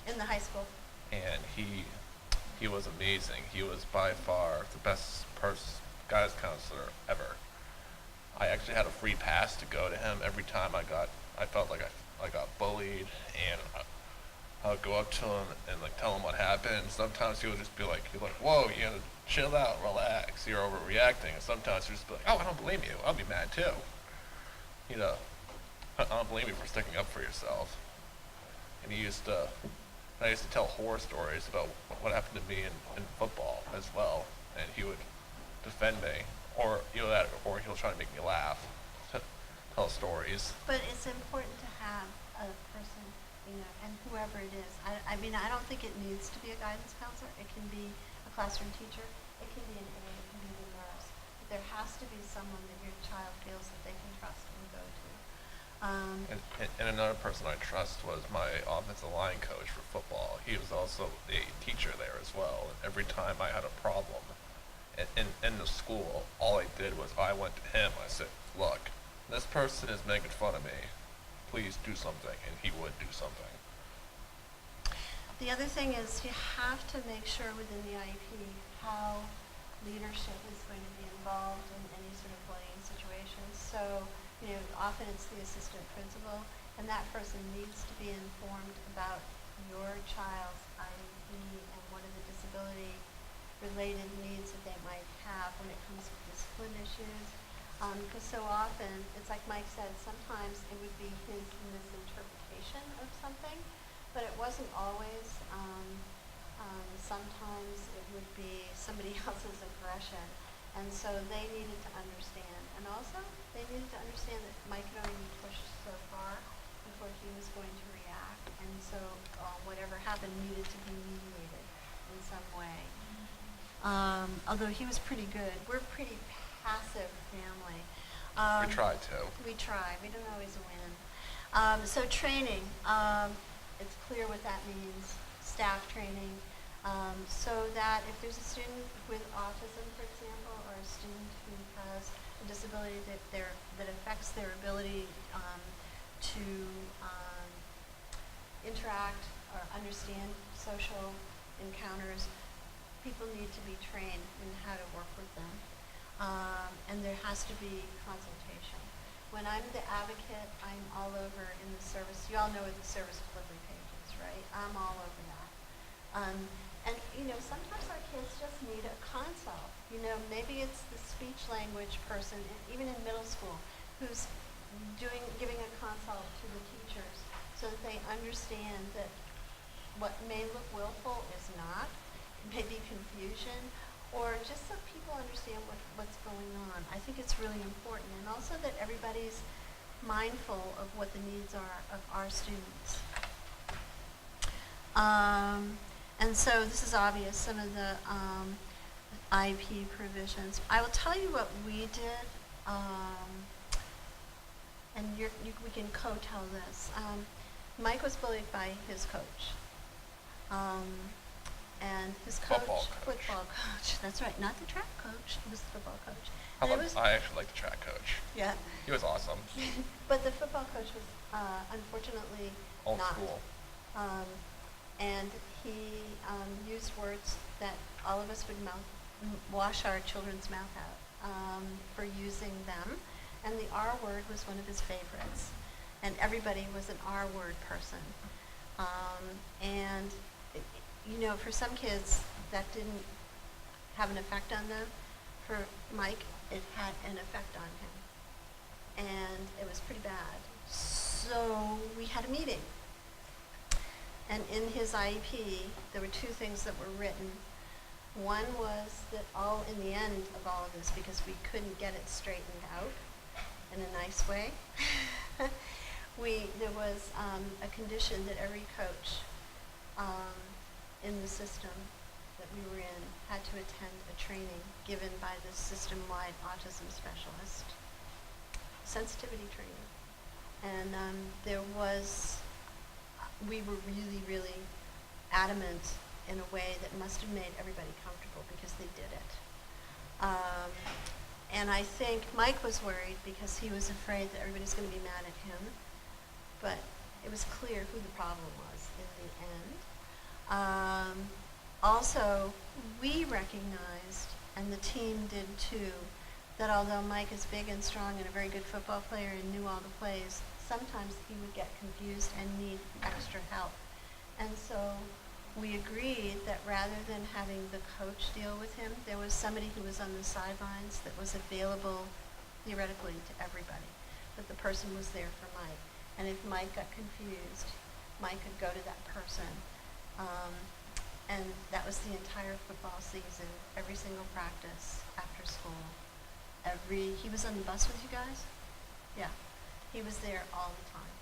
In the high school. and he was amazing. He was by far the best guidance counselor ever. I actually had a free pass to go to him every time I felt like I got bullied, and I would go up to him and like tell him what happened. Sometimes he would just be like, whoa, chill out, relax, you're overreacting. And sometimes he'd just be like, oh, I don't blame you. I'll be mad too. I don't blame you for sticking up for yourself. And I used to tell horror stories about what happened to me in football as well, and he would defend me, or he'll try to make me laugh, tell stories. But it's important to have a person, and whoever it is. I mean, I don't think it needs to be a guidance counselor. It can be a classroom teacher. It can be an aide. It can be the nurse. But there has to be someone that your child feels that they can trust and go to. And another person I trust was my offensive line coach for football. He was also a teacher there as well. And every time I had a problem in the school, all I did was I went to him. I said, look, this person is making fun of me. please do something, and he would do something. The other thing is you have to make sure within the IEP how leadership is going to be involved in any sort of bullying situation. So, often it's the assistant principal, and that person needs to be informed about your child's IEP and what are the disability-related needs that they might have when it comes to discipline issues. Because so often, it's like Mike said, sometimes it would be his misinterpretation of something, but it wasn't always. Sometimes it would be somebody else's aggression, and so they needed to understand. And also, they needed to understand that Mike could only be pushed so far before he was going to react, and so whatever happened needed to be mediated in some way. Although he was pretty good. We're a pretty passive family. We try to. We try. We don't always win. So training, it's clear what that means. Staff training, so that if there's a student with autism, for example, or a student who has a disability that affects their ability to interact or understand social encounters, people need to be trained in how to work with them. And there has to be consultation. When I'm the advocate, I'm all over in the service. You all know what the service delivery page is, right? I'm all over that. And sometimes our kids just need a consult. Maybe it's the speech language person, even in middle school, who's giving a consult to the teachers so that they understand that what may look willful is not. It may be confusion, or just so people understand what's going on. I think it's really important, and also that everybody's mindful of what the needs are of our students. And so this is obvious, some of the IEP provisions. I will tell you what we did, and we can co-tell this. Mike was bullied by his coach. And his coach, football coach, that's right, not the track coach, it was the football coach. I actually like the track coach. Yeah. He was awesome. But the football coach was unfortunately Old not. school. And he used words that all of us would wash our children's mouth out for using them. And the R word was one of his favorites. And everybody was an R word person. For some kids, that didn't have an effect on them. For Mike, it had an effect on him. And it was pretty bad. So we had a meeting. And in his IEP, there were two things that were written. One was that in the end of all of this, because we couldn't get it straightened out in a nice way, there was a condition that every coach in the system that we were in had to attend a training given by the system-wide autism specialist, sensitivity training. And we were really, really adamant in a way that must have made everybody comfortable because they did it. And I think Mike was worried because he was afraid that everybody's going to be mad at him, but it was clear who the problem was in the end. Also, we recognized, and the team did too, that although Mike is big and strong and a very good football player and knew all the plays, sometimes he would get confused and need extra help. And so we agreed that rather than having the coach deal with him, there was somebody who was on the sidelines that was available theoretically to everybody, that the person was there for Mike. And if Mike got confused, Mike could go to that person. And that was the entire football season, every single practice after school. He was on the bus with you guys? Yeah. He was there all the time.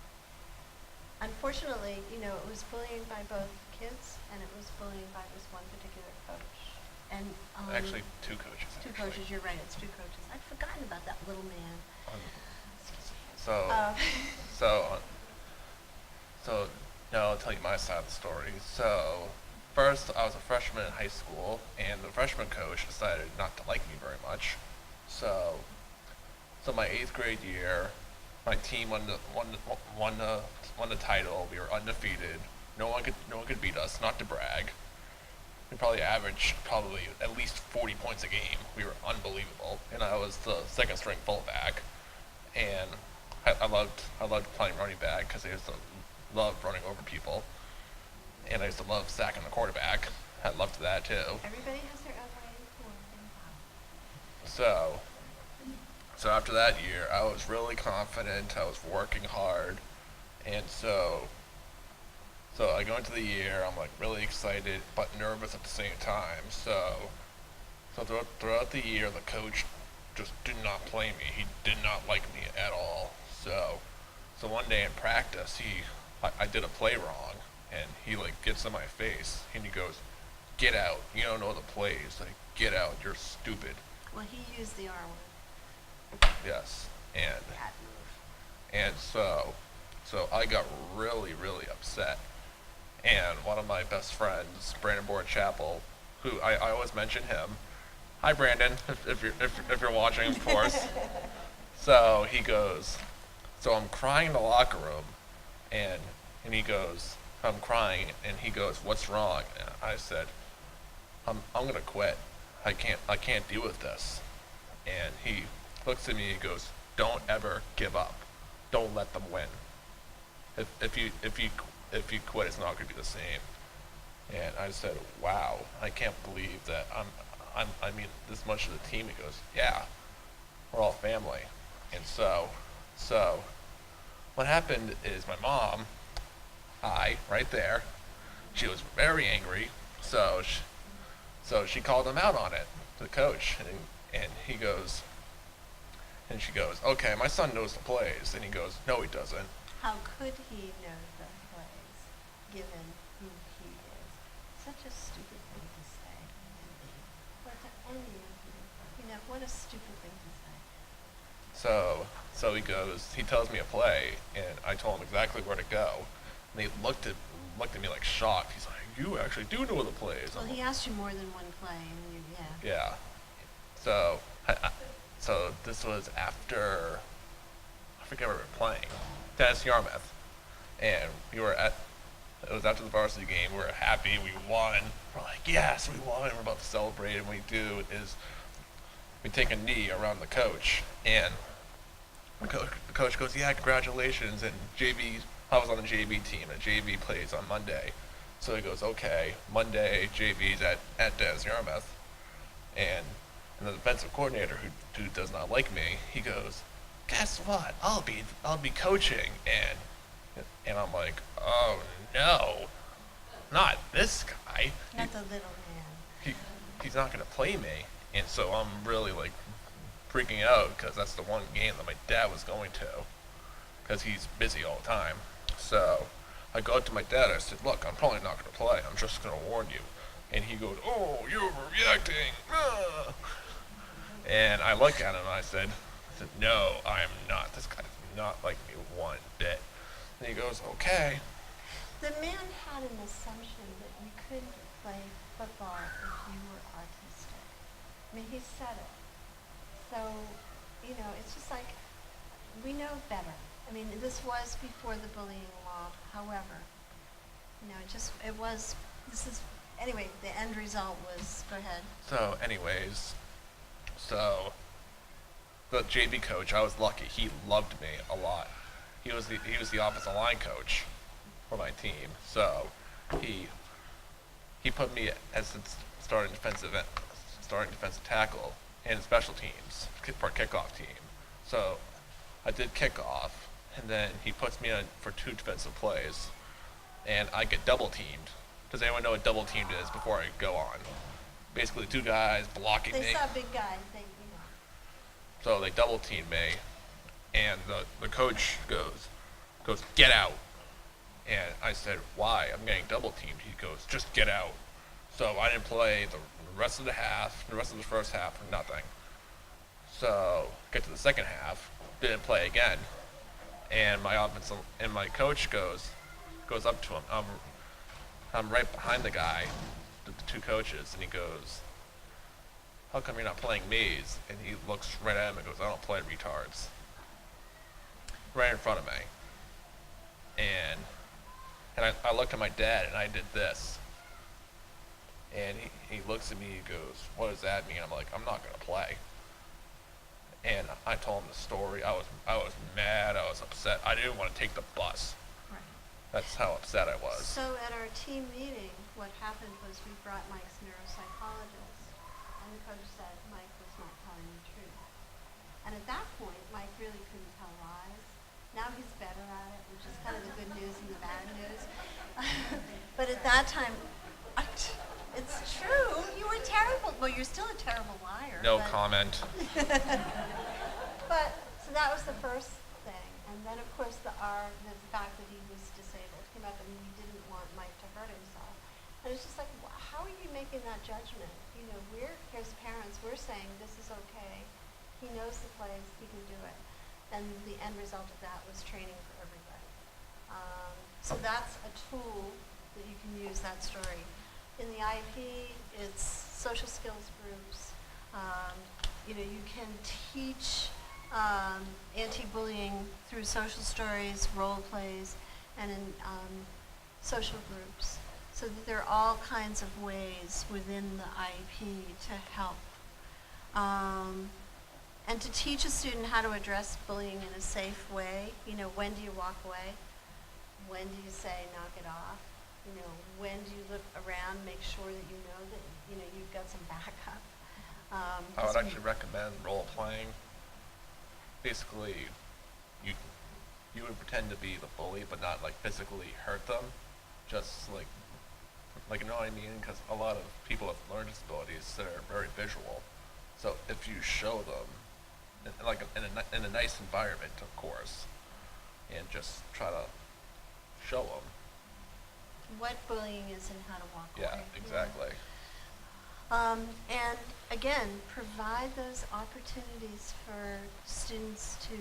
Unfortunately, it was bullying by both kids, and it was bullying by this one particular coach. And Actually, two coaches. Two coaches, you're right, it's two coaches. I'd forgotten about that little man. So now I'll tell you my side of the story. So first, I was a freshman in high school, and the freshman coach decided not to like me very much. So my 8th grade year, My team won the title. We were undefeated. No one could beat us. Not to brag. We probably averaged at least 40 points a game. We were unbelievable, and I was the second string fullback. And I loved playing running back because I used to love running over people, and I used to love sacking the quarterback. I loved that too. Everybody has their own way to work. So after that year, I was really confident. I was working hard, and so I go into the year. I'm like really excited but nervous at the same time. So throughout the year, the coach just did not play me. He did not like me at all. So one day in practice, I did a play wrong, and he like gets in my face and he goes, "Get out! You don't know the plays. Like, get out! You're stupid." Well, he used the R word. Yes, and Bad move. and so I got really upset. And one of my best friends, Brandon Chapel, who I always mention him. Hi, Brandon, if you're watching, of course. So he goes, so I'm crying in the locker room, and he goes, I'm crying, and he goes, "What's wrong?" And I said, I'm gonna quit. I can't deal with this. And he looks at me and goes, "Don't ever give up. Don't let them win. If you quit, it's not gonna be the same." And I said, "Wow, I can't believe that I mean this much of the team." He goes, "Yeah, we're all family." And so what happened is my mom, right there, she was very angry. So she called him out on it, the coach, and he goes, and she goes, "Okay, my son knows the plays." And he goes, "No, he doesn't." How could he know the plays, given who he is? Such a stupid thing to say. Or to any of you. You know, what a stupid thing to say. So he tells me a play, and I told him exactly where to go. And he looked at me like shocked. He's like, "You actually do know the plays." Well, he asked you more than one play, and you, yeah. Yeah. So this was after, I forget where we were playing, Dennis Yarmouth, and it was after the varsity game. We were happy, we won. We're like, yes, we won. We're about to celebrate, and we do is we take a knee around the coach, and the coach goes, "Yeah, congratulations." And I was on the JV team, and JV plays on Monday. So he goes, "Okay, Monday JV's at Dennis Yarmouth," and the defensive coordinator who does not like me, he goes, "Guess what? I'll be coaching." And I'm like, "Oh no, not this guy. Not the little man. He's not gonna play me." And so I'm really like freaking out because that's the one game that my dad was going to, because he's busy all the time. So I go up to my dad. I said, "Look, I'm probably not gonna play. I'm just gonna warn you." And he goes, "Oh, you're overreacting." Ah. And I look at him and I said, "No, I am not. This guy does not like me one bit." And he goes, "Okay." The man had an assumption that you couldn't play football if you were autistic. I mean, he said it. So, you know, it's just like, we know better. I mean, this was before the bullying law. However, you know, anyway, the end result was, go ahead. So anyways, the JV coach, I was lucky. He loved me a lot. He was the offensive line coach for my team. So he put me as starting defensive tackle and special teams for kickoff team. So I did kickoff, and then he puts me on for 2 defensive plays, and I get double teamed. Does anyone know what double teamed is before I go on? Basically 2 guys blocking me. They saw big guys, you know. So they double teamed me, and the coach goes, "Get out." And I said, "Why? I'm getting double teamed." He goes, "Just get out." So I didn't play the rest of the first half, nothing. So get to the second half, didn't play again, and my coach goes up to him. I'm right behind the guy, the 2 coaches, and he goes, "How come you're not playing Maze?" And he looks right at him and goes, "I don't play retards." right in front of me. And I looked at my dad and I did this. And he looks at me, he goes, "What does that mean?" I'm like, "I'm not gonna play." And I told him the story. I was mad, I was upset. I didn't want to take the bus. Right. That's how upset I was. So at our team meeting, what happened was we brought Mike's neuropsychologist, and the coach said Mike was not telling the truth. And at that point, Mike really couldn't tell lies. Now he's better at it, which is kind of the good news and the bad news. But at that time, it's true. You were terrible. Well, you're still a terrible liar. No but comment. But, so that was the first thing. And then, of course, the fact that he was disabled came up, and we didn't want Mike to hurt himself. And it's just like, how are you making that judgment? You know, his parents, we're saying this is okay. He knows the place, he can do it. And the end result of that was training for everybody. So that's a tool that you can use, that story. In the IEP, it's social skills groups. You know, you can teach anti-bullying through social stories, role plays, and in social groups. So that there are all kinds of ways within the IEP to help. And to teach a student how to address bullying in a safe way. You know, when do you walk away? When do you say, knock it off? You know, when do you look around, make sure that you know that, you know, you've got some backup. I would actually recommend role playing. Basically, you would pretend to be the bully, but not like physically hurt them. Just like you know what I mean? Because a lot of people with learning disabilities, they're very visual. So if you show them, in a nice environment, of course, and just try to show them. What bullying is and how to walk away. Yeah, exactly. And again, provide those opportunities for students to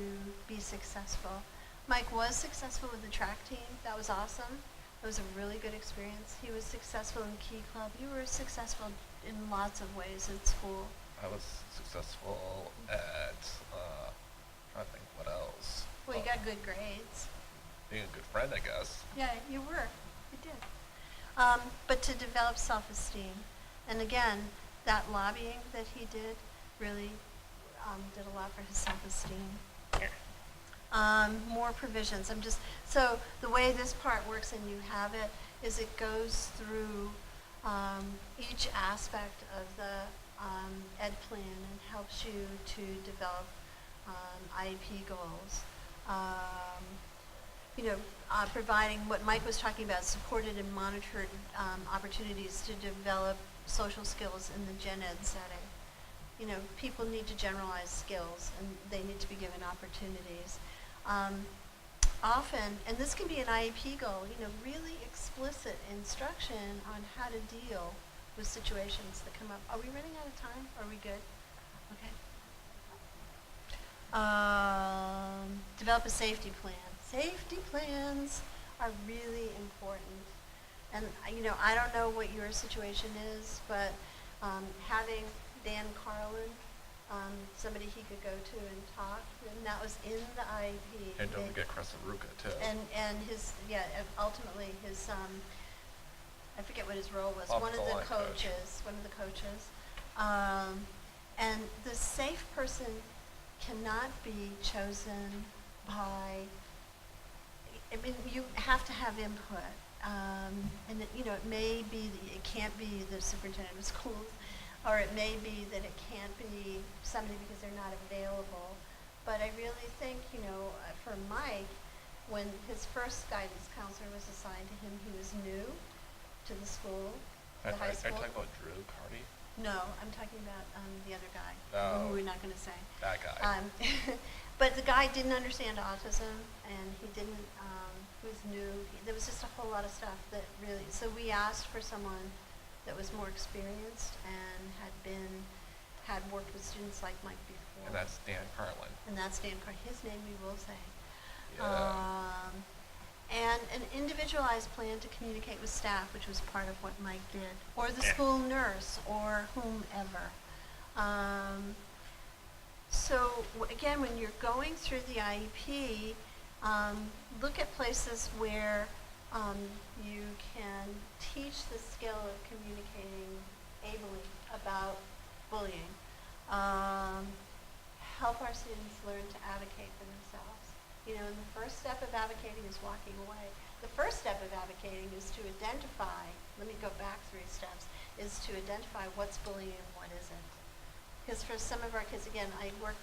be successful. Mike was successful with the track team. That was awesome. It was a really good experience. He was successful in Key Club. You were successful in lots of ways at school. I was successful at, I think what else. Well, you got good grades. Being a good friend, I guess. Yeah, you were. You did. But to develop self-esteem. And again, that lobbying that he did really did a lot for his self-esteem. More provisions. So the way this part works, and you have it, is it goes through each aspect of the ed plan and helps you to develop IEP goals. You know, providing what Mike was talking about, supported and monitored opportunities to develop social skills in the gen ed setting. You know, people need to generalize skills, and they need to be given opportunities. Often, and this can be an IEP goal, you know, really explicit instruction on how to deal with situations that come up. Are we running out of time? Are we good? Okay. Develop a safety plan. Safety plans are really important. And, you know, I don't know what your situation is, but having Dan Carlin, somebody he could go to and talk, and that was in the IEP. And don't forget Crescent-Ruka, too. And his, ultimately his, I forget what his role was, one of the coaches. And the safe person cannot be chosen by, I mean, you have to have input. And it, you know, it may be that it can't be the superintendent of schools, or it may be that it can't be somebody because they're not available. But I really think, you know, for Mike, when his first guidance counselor was assigned to him, he was new to the school, the high school. Are you talking about Drew Carty? No, I'm talking about the other guy, Oh. who we're not going to say. That guy. But the guy didn't understand autism, and he didn't, he was new. There was just a whole lot of stuff that really, so we asked for someone that was more experienced and had worked with students like Mike before. And that's Dan Carlin. And that's Dan Carlin. His name we will say. Yeah. And an individualized plan to communicate with staff, which was part of what Mike did, or the school nurse, or whomever. So again, when you're going through the IEP, Look at places where you can teach the skill of communicating ably about bullying. Help our students learn to advocate for themselves. You know, and the first step of advocating is walking away. The first step of advocating is to identify, let me go back 3 steps, is to identify what's bullying and what isn't. Because for some of our kids, again, I work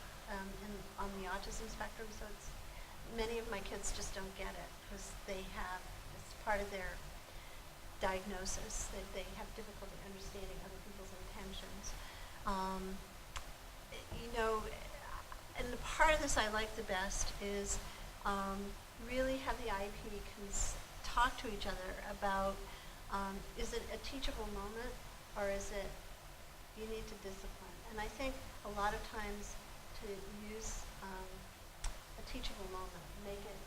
on the autism spectrum, so it's many of my kids just don't get it because they have, it's part of their diagnosis, that they have difficulty understanding other people's intentions. You know, and the part of this I like the best is really have the IEP talk to each other about, is it a teachable moment or is it you need to discipline? And I think a lot of times to use a teachable moment, make it,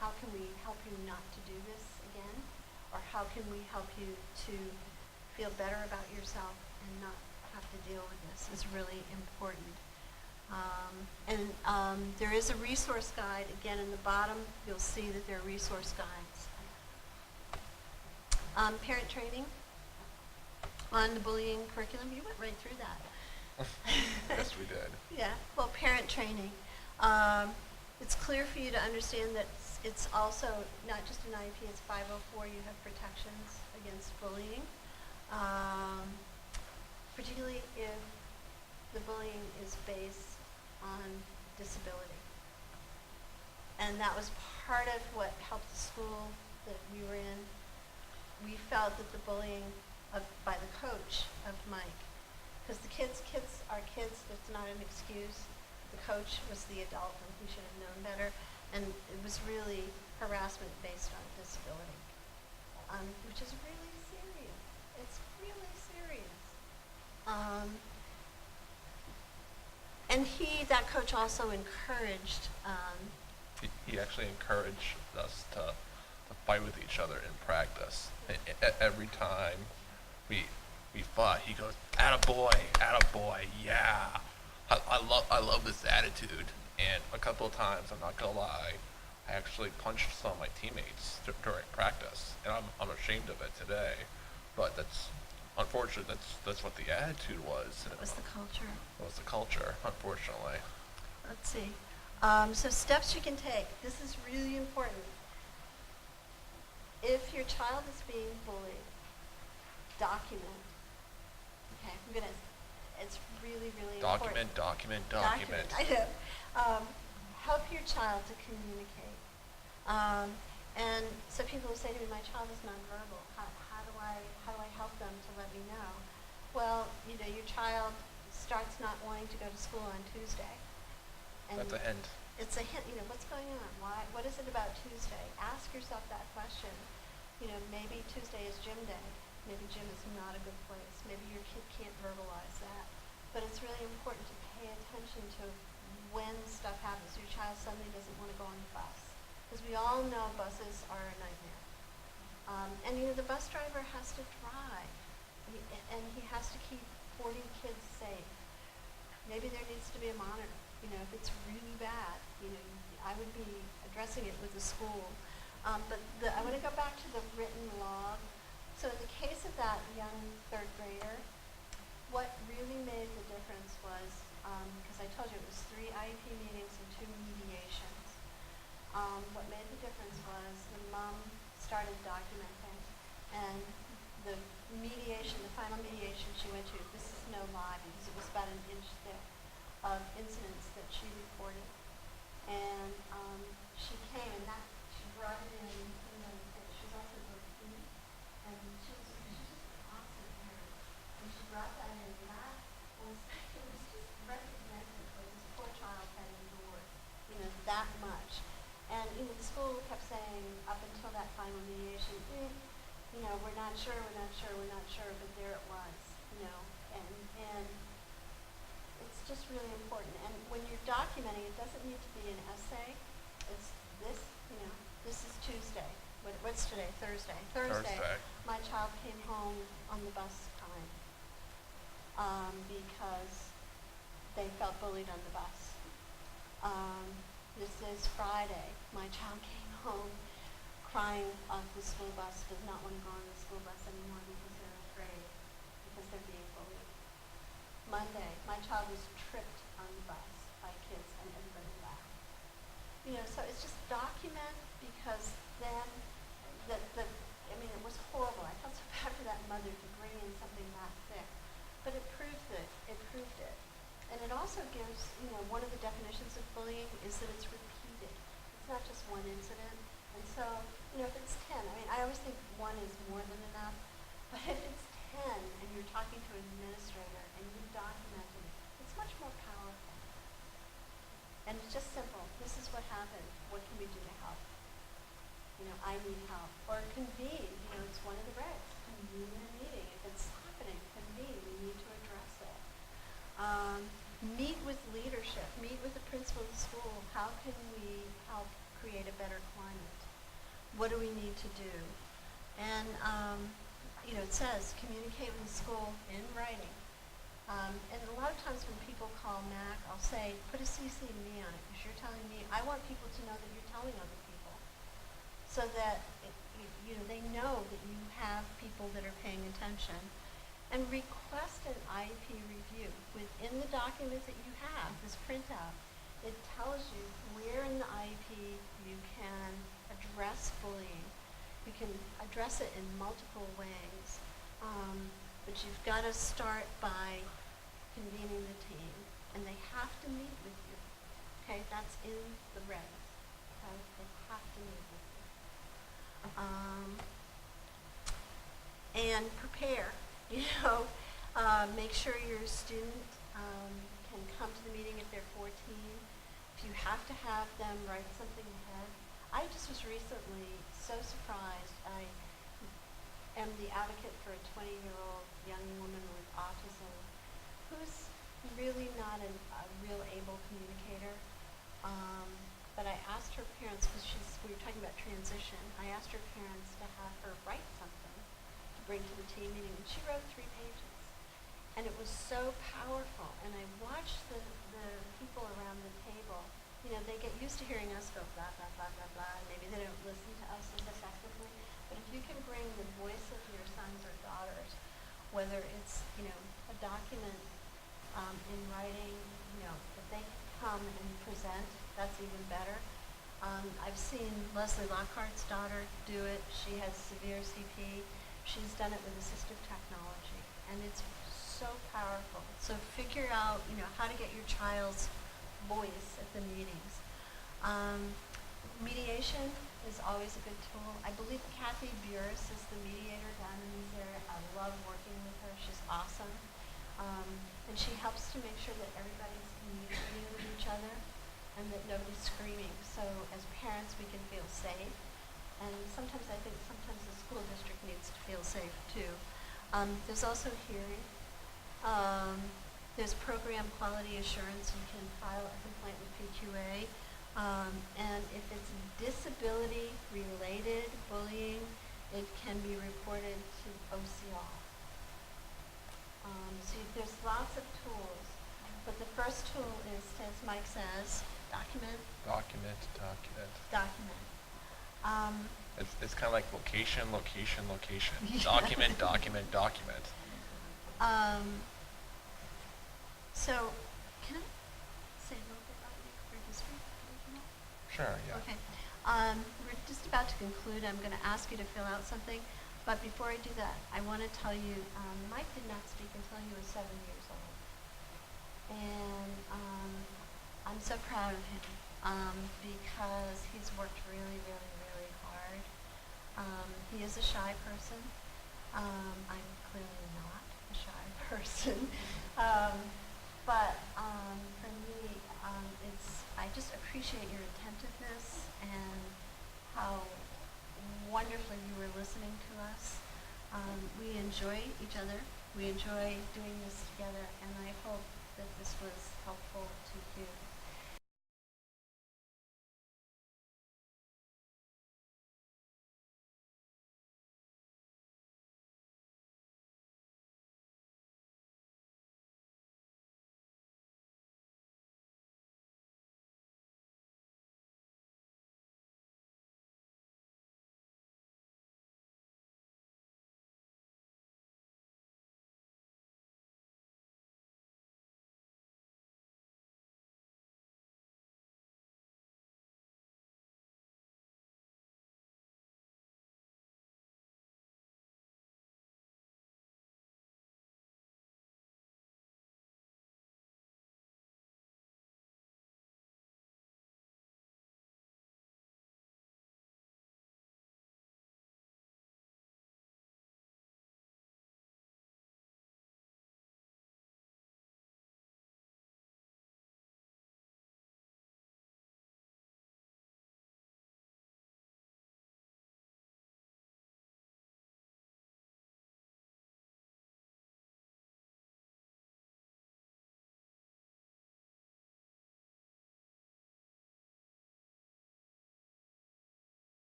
how can we help you not to do this again? Or how can we help you to feel better about yourself and not have to deal with this is really important. There is a resource guide. Again, in the bottom, you'll see that there are resource guides. Parent training on the bullying curriculum. You went right through that. Yes, we did. Yeah, well, parent training. It's clear for you to understand that it's also not just an IEP, it's 504, you have protections against bullying. Particularly if the bullying is based on disability. And that was part of what helped the school that we were in. We felt that the bullying by the coach of Mike, because the kids are kids, that's not an excuse. The coach was the adult and he should have known better. And it was really harassment based on disability, which is really serious. It's really serious. And that coach also encouraged. He actually encouraged us to fight with each other in practice. Every time we fought, he goes, "Attaboy, attaboy, yeah." I love this attitude. And a couple of times, I'm not gonna lie, I actually punched some of my teammates during practice, and I'm ashamed of it today. But that's unfortunate. That's what the attitude was. It was the culture. It was the culture, unfortunately. Let's see. So steps you can take. This is really important. If your child is being bullied, document. Okay, it's really, really important. Document. I know. Help your child to communicate. And so people will say to me, my child is nonverbal. How do I help them to let me know? Well, you know, your child starts not wanting to go to school on Tuesday. And That's a hint. It's a hint, you know, what's going on? What is it about Tuesday? Ask yourself that question. You know, maybe Tuesday is gym day. Maybe gym is not a good place. Maybe your kid can't verbalize that. But it's really important to pay attention to when stuff happens. Your child suddenly doesn't want to go on the bus. Because we all know buses are a nightmare. And you know, the bus driver has to drive. And he has to keep 40 kids safe. Maybe there needs to be a monitor. You know, if it's really bad, you know, I would be addressing it with the school. But I want to go back to the written log. So in the case of that young 3rd grader, what really made the difference was, because I told you it was 3 IEP meetings and 2 mediations. What made the difference was the mom started documenting, and the mediation, the final mediation she went to, this is no lie because it was about an inch thick, of incidents that she reported. And she came and she brought it in, she was also working, and she was just an awesome parent. And she brought that in, and that was, it was just representative of this poor child had endured, you know, that much. And you know, the school kept saying up until that final mediation, you know, we're not sure, but there it was, you know, and it's just really important. And when you're documenting, it doesn't need to be an essay. It's this, you know, this is Tuesday. What's today? Thursday. My child came home on the bus time because they felt bullied on the bus. This is Friday. My child came home crying off the school bus, does not want to go on the school bus anymore because they're afraid, because they're being bullied. Monday, my child was tripped on the bus by kids and everybody laughed. So it's just document, because then it was horrible. I felt so bad for that mother to bring in something that thick. But it proved it. It proved it. And it also gives, one of the definitions of bullying is that it's repeated. It's not just one incident. And so, if it's 10, I always think one is more than enough. But if it's 10 and you're talking to an administrator and you've documented it, it's much more powerful. And it's just simple. This is what happened. What can we do to help? I need help. Or convene. It's one of the regs. Convene a meeting. If it's happening, convene. We need to address it. Meet with leadership. Meet with the principal of the school. How can we help create a better climate? What do we need to do? And, it says communicate with the school in writing. And a lot of times when people call MAC, I'll say, put a CC and me on it, because you're telling me, I want people to know that you're telling other people, so that they know that you have people that are paying attention. And request an IEP review. Within the document that you have, this printout, it tells you where in the IEP you can address bullying. You can address it in multiple ways, but you've got to start by convening the team, and they have to meet with you. Okay, that's in the regs. Okay, they have to meet with you. And prepare. Make sure your student can come to the meeting if they're 14. If you have to have them write something ahead. I just was recently so surprised. I am the advocate for a 20-year-old young woman with autism who's really not a real able communicator. But I asked her parents, because we were talking about transition, I asked her parents to have her write something to bring to the team meeting, and she wrote 3 pages. And it was so powerful. And I watched the people around the table, they get used to hearing us go blah, blah, blah, blah, blah, and maybe they don't listen to us as effectively. But if you can bring the voice of your sons or daughters, whether it's, a document in writing, if they can come and present, that's even better. I've seen Leslie Lockhart's daughter do it. She has severe CP. She's done it with assistive technology, and it's so powerful. So figure out, how to get your child's voice at the meetings. Mediation is always a good tool. I believe Kathy Burris is the mediator down in this area. I love working with her. She's awesome. And she helps to make sure that everybody's communicating with each other and that nobody's screaming. So as parents, we can feel safe. And sometimes I think the school district needs to feel safe too. There's also hearing. There's program quality assurance. You can file a complaint with PQA. And if it's disability-related bullying, it can be reported to OCR. So there's lots of tools. But the first tool is, as Mike says, document. Document. Document. It's kind of like location. Yeah. Document. So, can I say a little bit about your history? Sure, yeah. Okay. We're just about to conclude. I'm going to ask you to fill out something. But before I do that, I want to tell you, Mike did not speak until he was 7 years old. And I'm so proud of him because he's worked really, really, really hard. He is a shy person. I'm clearly not a shy person. But for me, I just appreciate your attentiveness and how wonderfully you were listening to us. We enjoy each other. We enjoy doing this together, and